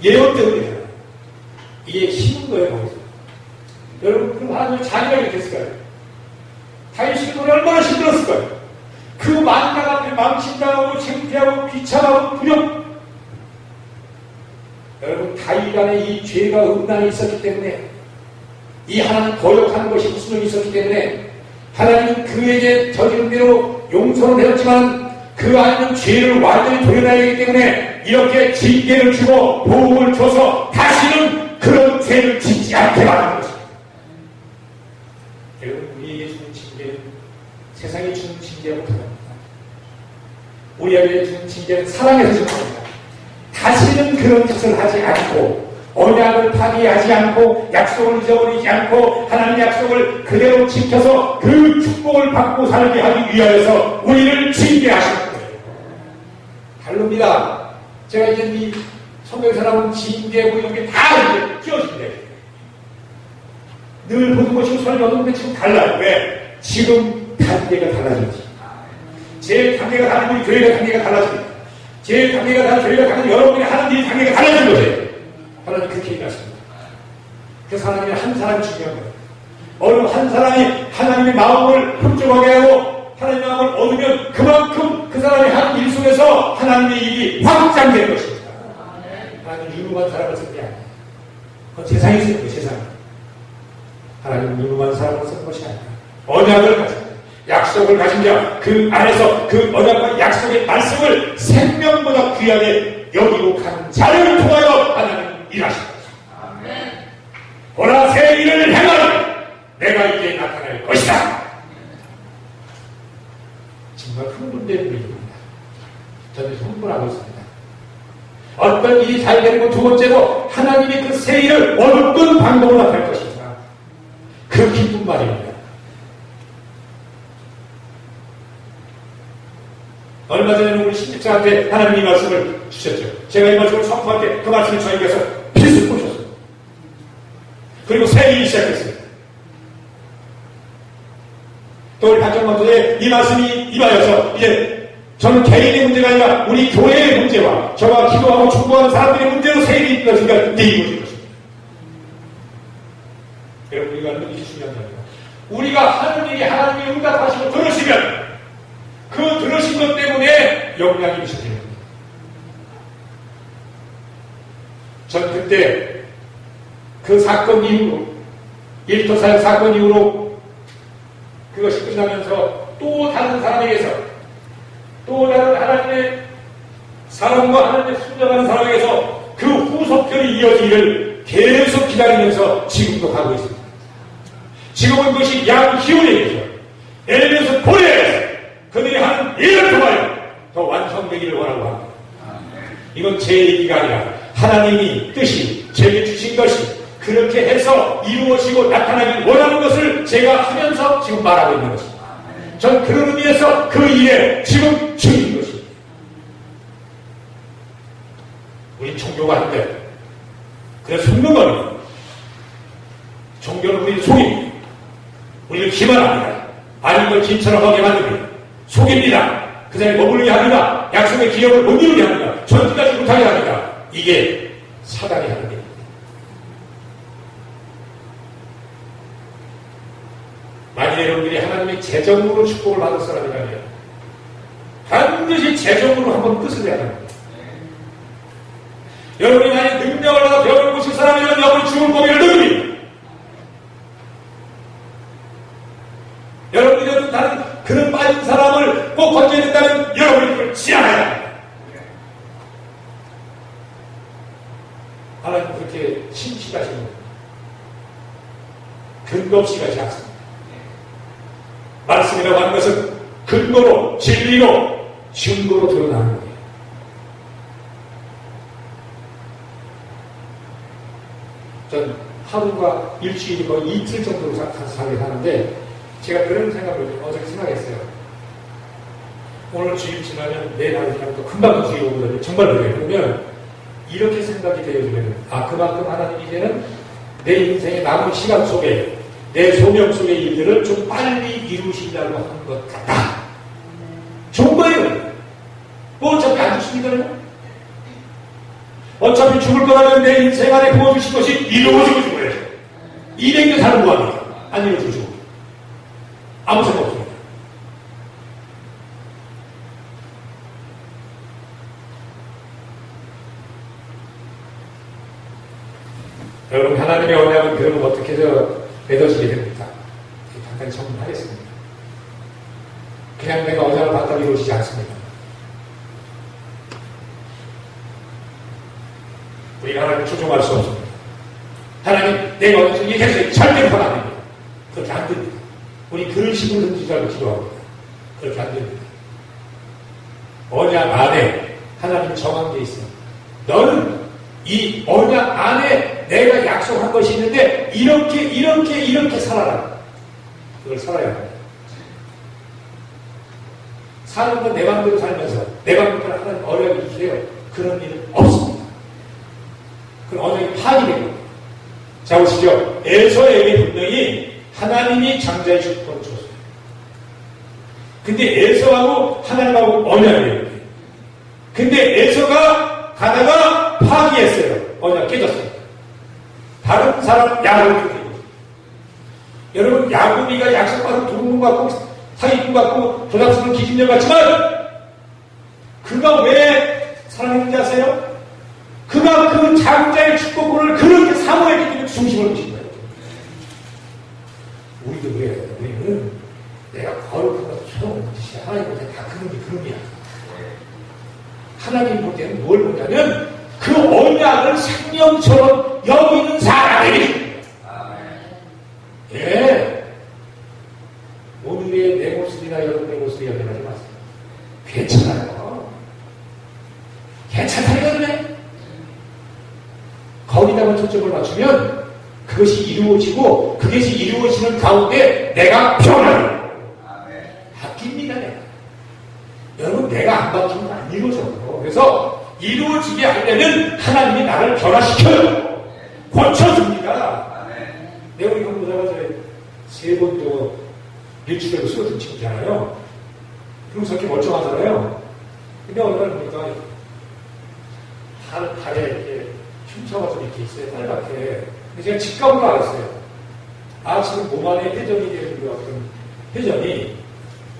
예언 때문에. 이게 힘인 거예요 거기서. 여러분 그럼 하나님이 자기가 이렇게 했을까요? 다윗이 그걸 얼마나 힘들었을까요? 그 만당 앞에 망신당하고 창피하고 비참하고 두렵. 여러분 다윗 안에 이 죄가 음란이 있었기 때문에 이 하나님 거역하는 것이 무슨 일이 있었기 때문에 하나님은 그에게 저지른 대로 용서는 해줬지만 그 안에는 죄를 완전히 도려내야 하기 때문에 이렇게 징계를 주고 보복을 줘서 다시는 그런 죄를 짓지 않게 만든 것입니다. 여러분 우리에게 주는 징계는 세상이 주는 징계하고 다릅니다. 우리에게 주는 징계는 사랑에서 주는 겁니다. 다시는 그런 짓을 하지 않고 언약을 파기하지 않고 약속을 잊어버리지 않고 하나님의 약속을 그대로 지켜서 그 축복을 받고 살게 하기 위하여서 우리를 징계하신 거예요. 다릅니다. 제가 이제 이 성경에서 나오는 징계고 이런 게 다 이제 끼어진대. 늘 보는 것이고 설명하는데 지금 달라요. 왜? 지금 단계가 달라졌지. 제 단계가 다르고 교회가 단계가 달라집니다. 제 단계가 다르고 교회가 다르고 여러분이 하는 일 단계가 달라진 거예요. 하나님 그렇게 얘기하십니다. 그래서 하나님이 한 사람이 중요한 거예요. 어느 한 사람이 하나님의 마음을 흡족하게 하고 하나님의 마음을 얻으면 그만큼 그 사람이 하는 일 속에서 하나님의 일이 확장되는 것입니다. 하나님은 유능한 사람을 쓰는 게 아니에요. 그건 세상이 쓰는 거예요. 세상이. 하나님은 유능한 사람을 쓰는 것이 아니라 언약을 가진 자, 약속을 가진 자, 그 안에서 그 언약과 약속의 말씀을 생명보다 귀하게 여기고 가는 자를 통하여 하나님은 일하십니다. 보라 새 일을 행하리 내가 이제 나타날 것이다. 정말 흥분된 분입니다. 저는 흥분하고 있습니다. 어떤 일이 잘 되는 건 두 번째로 하나님이 그 새 일을 어떤 방법으로 나타낼 것입니다. 그 기쁜 말입니다. 얼마 전에는 우리 신집사한테 하나님이 말씀을 주셨죠. 제가 이 말씀을 선포할 때 그 말씀을 저에게서 필수 보셨어요. 그리고 새 일이 시작했어요. 또 우리 박정만도에 이 말씀이 임하여서 이제 저는 개인의 문제가 아니라 우리 교회의 문제와 저와 기도하고 축복하는 사람들의 문제로 새 일이 있었으니까 이제 이루어진 것입니다. 여러분 우리가 느끼기 중요한 겁니다. 우리가 하는 일이 하나님이 응답하시고 들으시면 그 들으신 것 때문에 영향이 미쳐지는 겁니다. 전 그때 그 사건 이후로 일터 사역 사건 이후로 그것이 끝나면서 또 다른 사람에게서 또 다른 하나님의 사람과 하나님의 순종하는 사람에게서 그 후속편이 이어지기를 계속 기다리면서 지금도 가고 있습니다. 지금은 그것이 양희훈에게서 엘리면서 고려해서 그들이 하는 일을 통하여 더 완성되기를 원하고 합니다. 이건 제 얘기가 아니라 하나님이 뜻이 제게 주신 것이 그렇게 해서 이루어지고 나타나길 원하는 것을 제가 하면서 지금 말하고 있는 것입니다. 전 그런 의미에서 그 일에 지금 주인 것입니다. 우리 종교가 한데 그래서 속는 겁니다. 종교는 우리를 속입니다. 우리를 기만합니다. 아닌 걸 진처럼 하게 만듭니다. 속입니다. 그 자리에 머물게 합니다. 약속의 기억을 못 이루게 합니다. 전투까지 못하게 합니다. 이게 사단이 하는 일입니다. 만일 여러분들이 하나님의 재정으로 축복을 받을 사람이라면 반드시 재정으로 한번 끝을 내야 합니다. 여러분이 만약 능력을 받아 병을 고칠 사람이라면 여러분이 죽을 고비를 누릅니다. 여러분이 다른 그런 빠진 사람을 꼭 건져야 된다면 여러분이 그걸 지향해야 합니다. 하나님 그렇게 신실하신 겁니다. 근거 없이 가지 않습니다. 말씀이라고 하는 것은 근거로, 진리로, 증거로 드러나는 거예요. 전 하루가 일주일이 거의 이틀 정도로 사는데 제가 그런 생각을 어저께 생각했어요. 오늘 주일 지나면 내일 하루 지나면 또 금방 주일 오거든요. 정말 그래요. 그러면 이렇게 생각이 되어지면 그만큼 하나님 이제는 내 인생의 남은 시간 속에 내 소명 속의 일들을 좀 빨리 이루신다고 하는 것 같다. 좋은 거예요. 뭐 어차피 안 죽습니다요. 어차피 죽을 거라면 내 인생 안에 부어주신 것이 이루어지고 죽어야죠. 200년 살면 뭐합니까? 안 이루어지고 아무 생각 없습니다. 여러분 하나님의 언약은 그러면 어떻게 맺어지게 됩니까? 간단히 설명하겠습니다. 그냥 내가 언약을 받다고 이루어지지 않습니다. 우리가 하나님을 조종할 수 없습니다. 하나님 내가 언약을 이렇게 해서 절대로 하면 안 됩니다. 그렇게 안 됩니다. 우리 그런 식으로 던지자고 기도합니다. 그렇게 안 됩니다. 언약 안에 하나님 정한 게 있어. 너는 이 언약 안에 내가 약속한 것이 있는데 이렇게 살아라. 그걸 살아야 돼. 사는 건 내 마음대로 살면서 내 마음대로 하나님 언약을 주세요. 그런 일은 없습니다. 그럼 언약이 파괴된 겁니다. 자 보시죠. 에서에게 분명히 하나님이 장자의 주권을 줬어요. 근데 에서하고 하나님하고 언약을 해요. 근데 에서가 가다가 파기했어요. 언약 깨졌어요. 다른 사람 야곱을 주고. 여러분 야곱이가 약속받은 도둑놈 같고 사기꾼 같고 조작스러운 기준력 같지만 그가 왜 사랑했는지 아세요? 그가 그 장자의 축복을 그렇게 사모했기 때문에 중심을 두신 거예요. 우리도 그래요. 우리는 내가 거룩한 것도 소용없는 짓이야. 하나님 볼 때 다 그런 게 그런이야. 하나님 볼 때는 뭘 보냐면 그 언약을 생명처럼 여기는 사람에게. 예. 오늘의 내 모습이나 여러분의 모습이 연연하지 마세요. 괜찮아요. 괜찮다니까 그래. 거기다가 초점을 맞추면 그것이 이루어지고 그것이 이루어지는 가운데 내가 변화를 바뀝니다. 내가. 여러분 내가 안 바뀌면 안 이루어져요. 그래서 이루어지게 하려면 하나님이 나를 변화시켜요. 고쳐줍니다. 내가 우리 형부사가 세번 또 일주일에 쓰러진 친구잖아요. 그럼 저렇게 멀쩡하잖아요. 근데 어느 날 보니까 발에 이렇게 흉터가 좀 이렇게 있어요. 빨갛게. 근데 제가 직감으로 알았어요. 아, 지금 몸 안에 회전이 되는 것 같은 회전이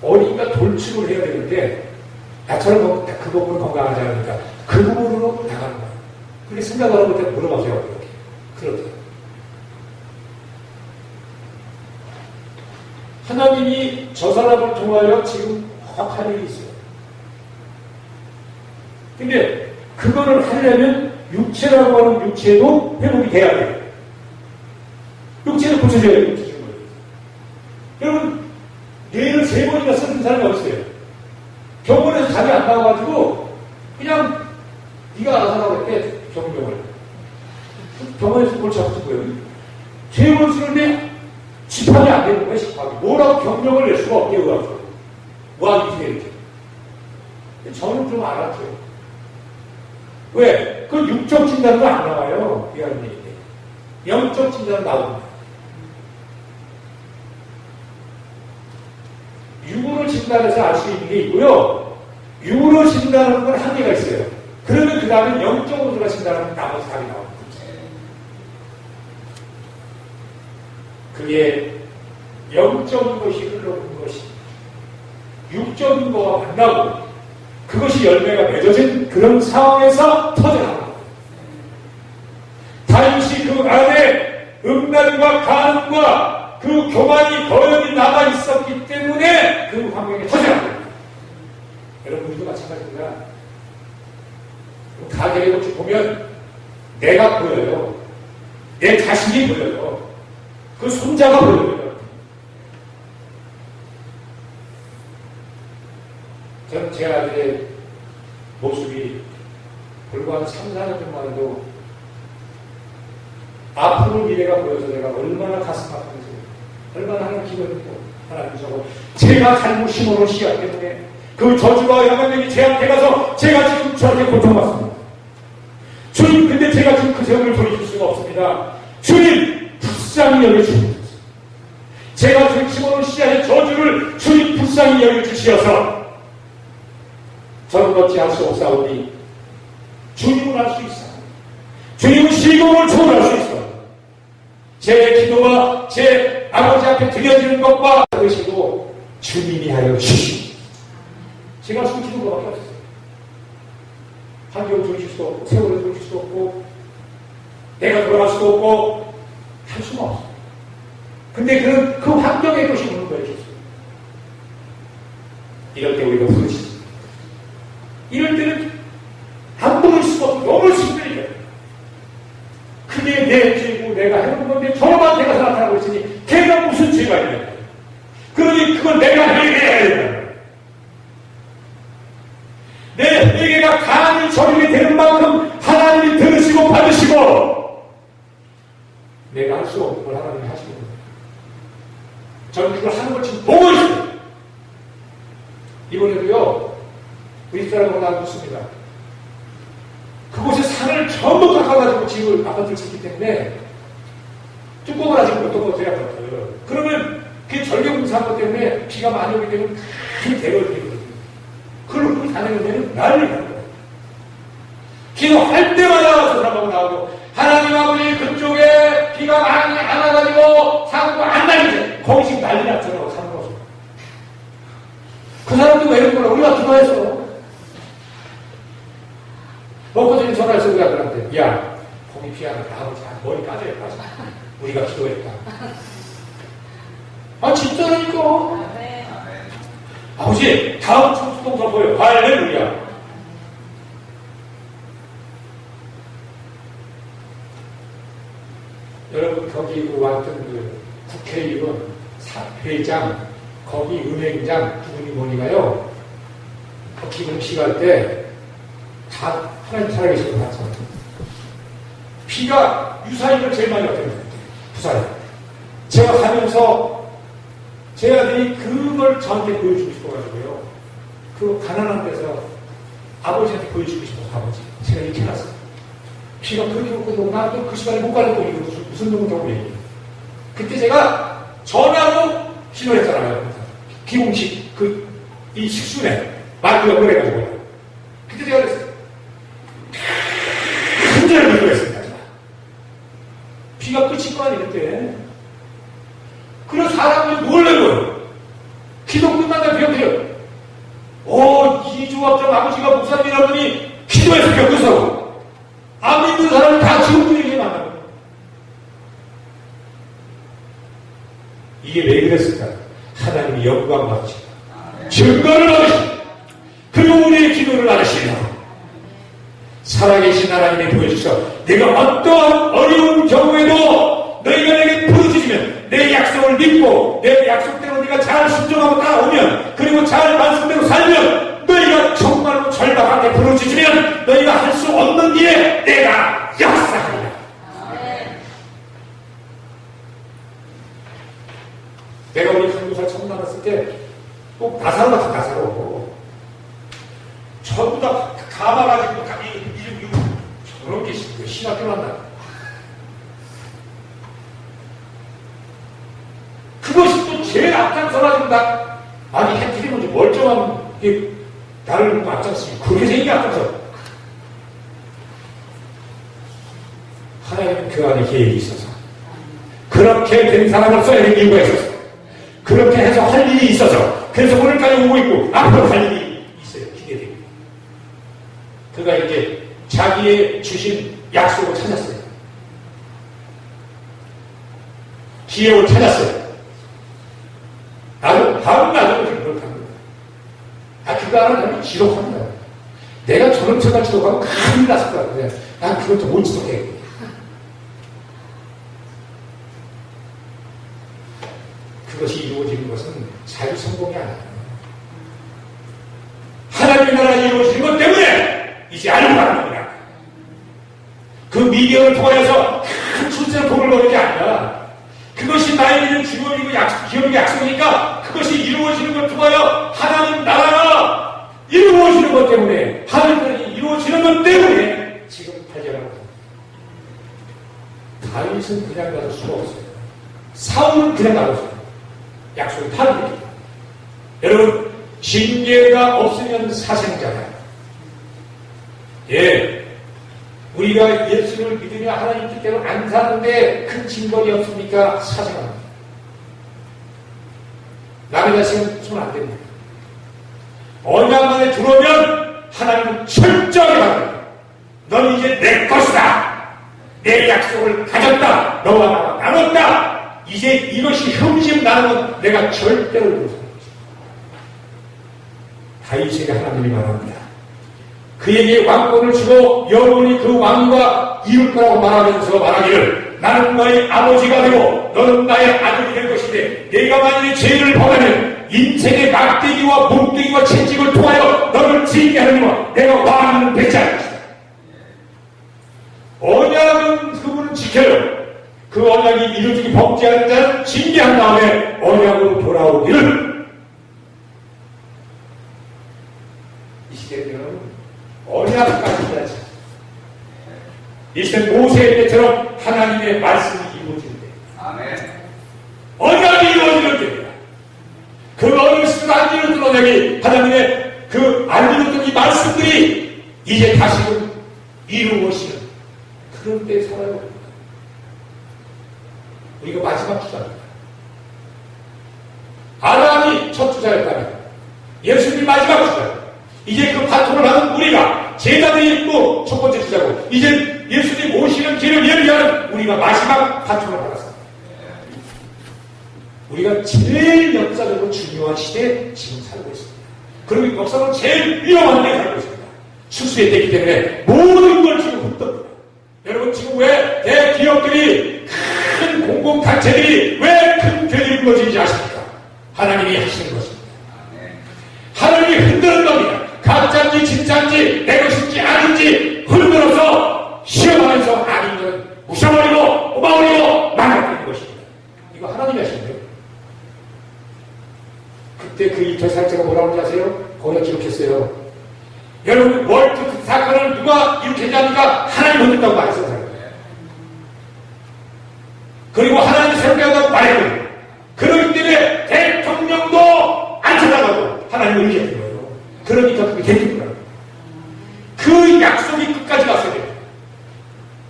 어딘가 돌출을 해야 되는데 나처럼 그 부분은 건강하지 않으니까 그 부분으로 나가는 거예요. 그렇게 생각을 하고 그때 물어봐서요. 이렇게. 그렇다. 하나님이 저 사람을 통하여 지금 허락할 일이 있어요. 근데 그거를 하려면 육체라고 하는 육체도 회복이 돼야 돼요. 육체도 고쳐져야 돼요. 여러분, 뇌를 3번이나 쓰는 사람이 없어요. 병원에서 답이 안 나와가지고 그냥 네가 알아서 하라고 했대. 병원을. 병원에서 뭘 잡고 거예요. 3번 쓰는데 집합이 안 되는 거예요. 집합이. 뭐라고 경력을 낼 수가 없게 의학적으로. 의학이 이렇게. 저는 좀 알았죠. 왜? 그 육적 진단도 안 나와요. 비하는 얘기인데. 영적 진단은 나옵니다. 육으로 진단해서 알 수 있는 게 있고요. 육으로 진단하는 건 한계가 있어요. 그러면 그 다음에 영적으로 들어가 진단하면 나머지 답이 나옵니다. 그게 영적인 것이 흘러오는 것이 육적인 거와 만나고 그것이 열매가 맺어진 그런 상황에서 터져나가는 거예요. 다윗이 그 안에 음란과 간음과 그 교만이 거연히 남아 있었기 때문에 그 환경에 터져나가는 거예요. 여러분 우리도 마찬가지입니다. 가게에 혹시 보면 내가 보여요. 내 자신이 보여요. 그 손자가 보여요. 저는 제 아들의 모습이 불과 한 3, 4년 전만 해도 앞으로 미래가 보여서 내가 얼마나 가슴 아픈지, 얼마나 하나님 기도했고, 하나님 저거 제가 잘못 심어놓은 씨앗 때문에 그 저주와 영향력이 제한테 가서 제가 지금 저렇게 고통받습니다. 주님, 근데 제가 지금 그 세월을 돌이킬 수가 없습니다. 주님, 불쌍히 여겨주십시오. 제가 지금 심어놓은 씨앗의 저주를 주님 불쌍히 여겨주시어서 저는 어찌할 수 없사오니 주님은 알 수 있어. 주님은 시공을 초월할 수 있어. 제 기도와 제 아버지 앞에 드려지는 것과 그것이고 주님이 하여 주시오. 제가 숨기는 것밖에 없어요. 환경을 돌릴 수도 없고 세월을 돌릴 수도 없고 내가 돌아갈 수도 없고 할 수가 없어. 근데 그 환경의 것이 오는 거예요. 이럴 때 우리가 부르시죠. 이럴 때는 안 보일 수가 없고 너무 힘들어요. 그게 내 죄고 내가 해놓은 건데 저만 내가 나타나고 있으니 걔가 무슨 죄가 있냐. 그러니 그걸 내가 해결해야 된다. 내가 할 수 없는 걸 하나님이 하시는 거예요. 저는 그걸 하는 걸 지금 보고 있어요. 이번에도요, 우리 사람하고 나누고 있습니다. 그곳에 산을 전부 깎아가지고 집을, 아파트를 짓기 때문에 뚜껑을 아직 못 덮어줘야 하거든요. 그러면 그 절개공사한 것 때문에 비가 많이 오기 때문에 큰 대로를 되거든요. 그걸 다니면 난리가 나요. 기도할 때마다 저 사람하고 나오고, 하나님 아버지 그쪽에 비가 많이 안 와가지고 사고가 안 나는데 거기 지금 난리 났잖아요. 사고가. 그 사람도 왜 이러구나. 우리가 기도했어. 먹고 전에 전화해서 우리 아들한테, 야, 거기 비 안 와. 아버지 머리 까져야 빠져. 우리가 기도했다. 아, 진짜라니까. 아버지, 다음 청수동 덮어요. 할렐루야. 여러분, 거기 왔던 그 국회의원, 회장, 거기 은행장, 두분이 뭐니가요? 기분 피갈 때, 다 하나님 살아계시고 봤잖아요. 피가 유사인을 제일 많이 왔거든요. 부산에. 제가 하면서 제 아들이 그걸 저한테 보여주고 싶어가지고요. 그 가난한 데서 아버지한테 보여주고 싶어서 아버지. 제가 이렇게 해놨어요. 피가 그렇게 먹고 나도 그 시간에 못 가는 거 이거 무슨 경우에 얘기해요. 그때 제가 전화로 신호했잖아요. 기공식 이 식순에 말도 연결해가지고 그때 제가 그랬어요. 큰절을 기도했습니다. 비가 끝일 거 아니에요, 그때. 그런 사람들이 놀래고요. 기도 끝난 다음에 비가 이주업장 아버지가 목사님이라더니 기도해서 겪어서 안 믿는 사람을 다 지옥분에게 만나고. 이게 왜 그랬을까? 하나님이 영광 받으시고 증거를 받으시고 그리고 우리의 기도를 알으시며 살아계신 하나님이 보여주셔. 내가 어떠한 어려운 경우에도 너희가 내게 부르짖으면 내 약속을 믿고 내 약속대로 네가 잘 순종하고 따라오면 그리고 잘 말씀대로 살면 너희가 정말로 절박하게 부르짖으면 너희가 할 수 없는 일에 내가 역사하리라. 내가 우리 한국사 처음 나갔을 때 꼭 나사로 같은 나사로 전부 다 감아가지고 저렇게 신학교 만나. 그것이 또 제일 앞장서가지고다. 아니 해필이 먼저 멀쩡한 게 나를 보고 앞장서면 그게 생기 앞장서. 하나님은 그 안에 계획이 있어서 그렇게 된 사람을 써야 될 이유가 있어서 그렇게 해서 할 일이 있어서 그래서 오늘까지 오고 있고 앞으로 할 일이 있어요. 기대됩니다. 그가 이제 자기의 주신 약속을 찾았어요. 기회를 찾았어요. 나도 밤낮으로 그렇게 합니다. 그거 하나 지독합니다. 내가 저런 생각 지독하면 큰일 났을 것 같아요. 난 그것도 못 지독해. 그것이 이루어지는 것은 자유 성공이 아니에요. 하나님의 나라가 이루어지는 것 때문에 이제 알고 가는 겁니다. 그 미디어를 통하여서 큰 출세로 돈을 버는 게 아니라 그것이 나에게는 주권이고 기업의 약속이니까 그것이 이루어지는 걸 통하여 하나님 나라가 이루어지는 것 때문에 하나님 나라가 이루어지는 것 때문에 지금 발견하고 있습니다. 다윗은 그냥 가질 수가 없어요. 사울은 그냥 가졌어요. 약속을 파괴합니다. 여러분 징계가 없으면 사생자다. 우리가 예수를 믿으며 하나님 뜻대로 안 사는데 큰 징벌이 없습니까? 사생합니다. 남의 자식은 손 안 됩니다. 언약 안에 들어오면 하나님은 철저하게 합니다. 너는 이제 내 것이다. 내 약속을 가졌다. 너와 나와 나눴다. 이제 이것이 흠집 나는 건 내가 절대로 이루어서 다윗에게 하나님이 말합니다. 그에게 왕권을 주고 영원히 그 왕과 이룰 거라고 말하면서 말하기를 나는 너의 아버지가 되고 너는 나의 아들이 될 것인데 내가 만약에 죄를 범하면 인생의 막대기와 몸뚱이와 채찍을 통하여 너를 징계하느니와 내가 왕은 되지 않을 것이다. 언약은 그분은 지켜요. 그 그 언약이 이루어지기 범죄하는 자는 징계한 다음에 언약으로 돌아오기를. 이 시대는 언약까지 해야지. 이 시대 모세의 때처럼 하나님의 말씀이 이루어지는 데, 언약이 이루어지는 데입니다. 그 어렸을 안 이루어진 언약이 하나님의 그 안 이루어진 이 말씀들이 이제 다시금 이루어지는 그런 때에 살아야 합니다. 우리가 마지막 주자입니다. 아담이 첫 주자였다면 예수님이 마지막 주자예요. 이제 그 바통을 하는 우리가 제자들이 또 첫 번째 주자고, 이제 예수님 오시는 길을 예비하는 우리가 마지막 바통을 받았습니다. 우리가 제일 역사적으로 중요한 시대에 지금 살고 있습니다. 그리고 역사는 제일 위험한 데에 살고 있습니다. 추수의 때이기 때문에 모든 걸 지금 훑어봅니다. 여러분, 지금 왜 대기업들이, 큰 공공단체들이 왜 큰 괴리를 거지는지 아십니까? 하나님이 하시는 것입니다. 하나님이 흔드는 겁니다. 가짜인지 진짜인지 내 것인지 아닌지 흔들어서 시험하면서 아닌 건 부셔버리고 뽑아버리고 망가뜨리는 것입니다. 이거 하나님이 하시는 거예요. 그때 그 이탈 살자가 뭐라고 하는지 아세요? 거기다 기록했어요. 여러분, 월트 사건을 누가 일으켰냐니까 하나님 흔든다고 말했어요. 그리고 하나님이 새롭게 한다고 말했거든요. 그렇기 때문에 대통령도 안 찾아가고 하나님을 의지했던 거예요. 그러니까 그게 되는 거예요. 그 약속이 끝까지 갔어야 돼요.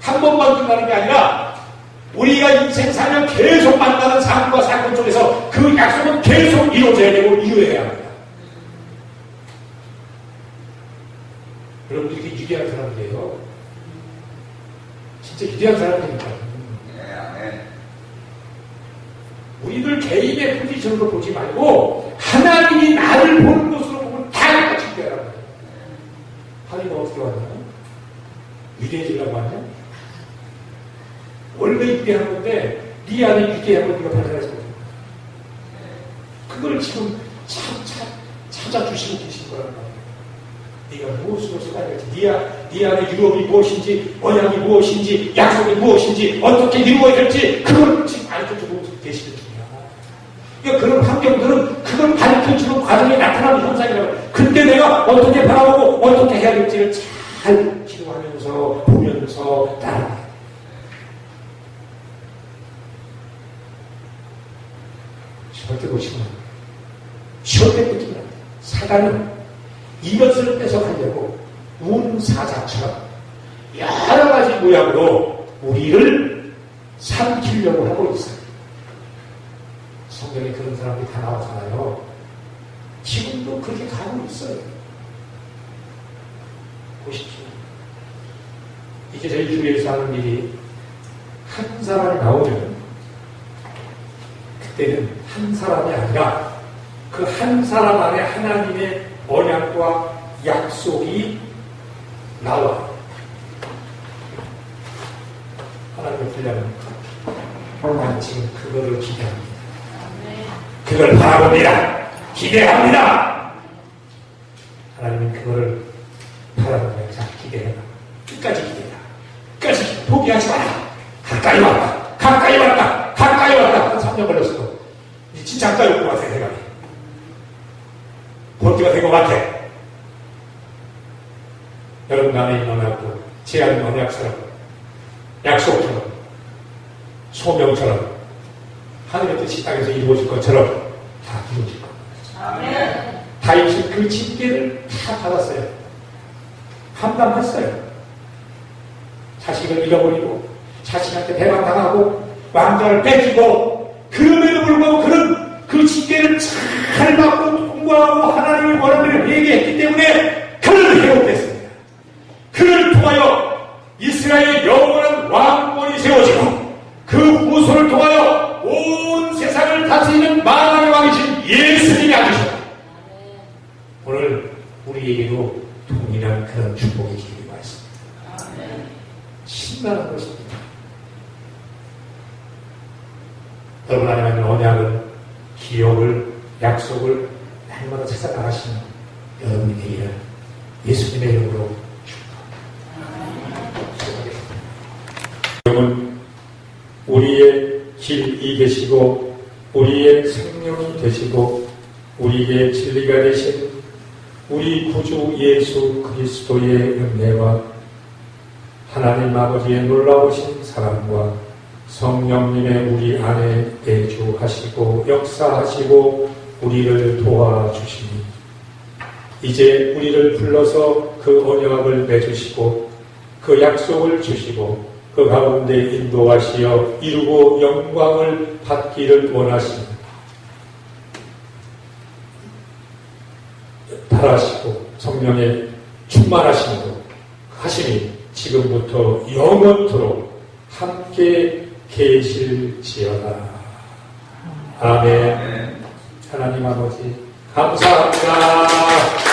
한 번만 끝나는 게 아니라 우리가 인생 살면 계속 만나는 사건과 사건 속에서 그 약속은 계속 이루어져야 되고 이루어야 합니다. 여러분들이 이렇게 위대한 사람들이에요. 진짜 위대한 사람들입니다. 우리들 개인의 포지션으로 보지 말고 하나님이 나를 보는 것으로 보면 다 같이 위대하란 말이에요. 하나님은 어떻게 왔냐? 위대해지려고 하냐? 원래 위대한 건데 네 안에 위대한 걸 네가 발견하지 못해. 그걸 지금 찾아주시고 계신 거란 말이에요. 네가 무엇으로 살아야지? 네 안에 유업이 무엇인지, 언약이 무엇인지, 약속이 무엇인지, 어떻게 이루어야 될지 그걸 지금 알려주고 계시는 중이야. 그러니까 그런 환경들은 그걸 가르쳐주는 과정에 나타나는 현상이라고. 그때 내가 어떻게 바라보고 어떻게 해야 될지를 잘 기도하면서 보면서 따라가요. 절대 보시면 절대 보시면 안 돼요. 사단은 이것을 뺏어가려고 운사자처럼 여러 가지 모양으로 우리를 삼키려고 하고 있어요. 성경에 그런 사람들이 다 나오잖아요. 지금도 그렇게 가고 있어요. 보십시오. 이제 저희 주위에서 하는 일이 한 사람이 나오면 그때는 한 사람이 아니라 그 한 사람 안에 하나님의 언약과 약속이 나와요. 하나님의 분량은 난 지금 그거를 기대합니다. 그걸 바라봅니다. 기대합니다. 하나님은 그거를 바라보면 자, 기대해라. 끝까지 기대해라. 끝까지 포기하지 마라. 가까이 왔다. 가까이 왔다. 가까이 왔다. 한 3년 걸렸어도 이제 진짜 가까이 올 것 같아, 대가리. 볼 때가 된 것 같아. 여러분 안에 있는 언약도 제 안에 있는 언약처럼, 약속처럼, 소명처럼, 하늘의 뜻이 땅에서 이루어질 것처럼 다 이루어질 겁니다. 다윗이 그 징계를 다 받았어요. 감당했어요. 자식을 잃어버리고 자식한테 배반당하고 왕자를 뺏기고, 그럼에도 불구하고 그런 그 징계를 잘 받고 통과하고 하나님의 원함을 회개했기 때문에 그를 회복했습니다. 그를 통하여 이스라엘의 영원한 왕권이 세워지고 그 후손을 통하여 온 세상을 다스리는 만왕의 왕이신 예수님이 앉으셨다. 오늘 우리에게도 동일한 그런 축복의 기회가 있습니다. 신나는 것입니다. 여러분 안에 언약을, 기업을, 약속을 날마다 찾아나가시는 여러분이 되기를 예수님의 이름으로 축복합니다. 여러분, 우리의 길이 되시고 우리의 생명이 되시고 우리의 진리가 되신 우리 구주 예수 그리스도의 은혜와 하나님 아버지의 놀라우신 사랑과 성령님의 우리 안에 내주하시고 역사하시고 우리를 도와주시니 이제 우리를 불러서 그 언약을 맺으시고 그 약속을 주시고 그 가운데 인도하시어 이루고 영광을 받기를 원하십니다. 바라시고 성령의 충만하심으로 하시니 지금부터 영원토록 함께 계실지어다. 아멘. 하나님 아버지 감사합니다.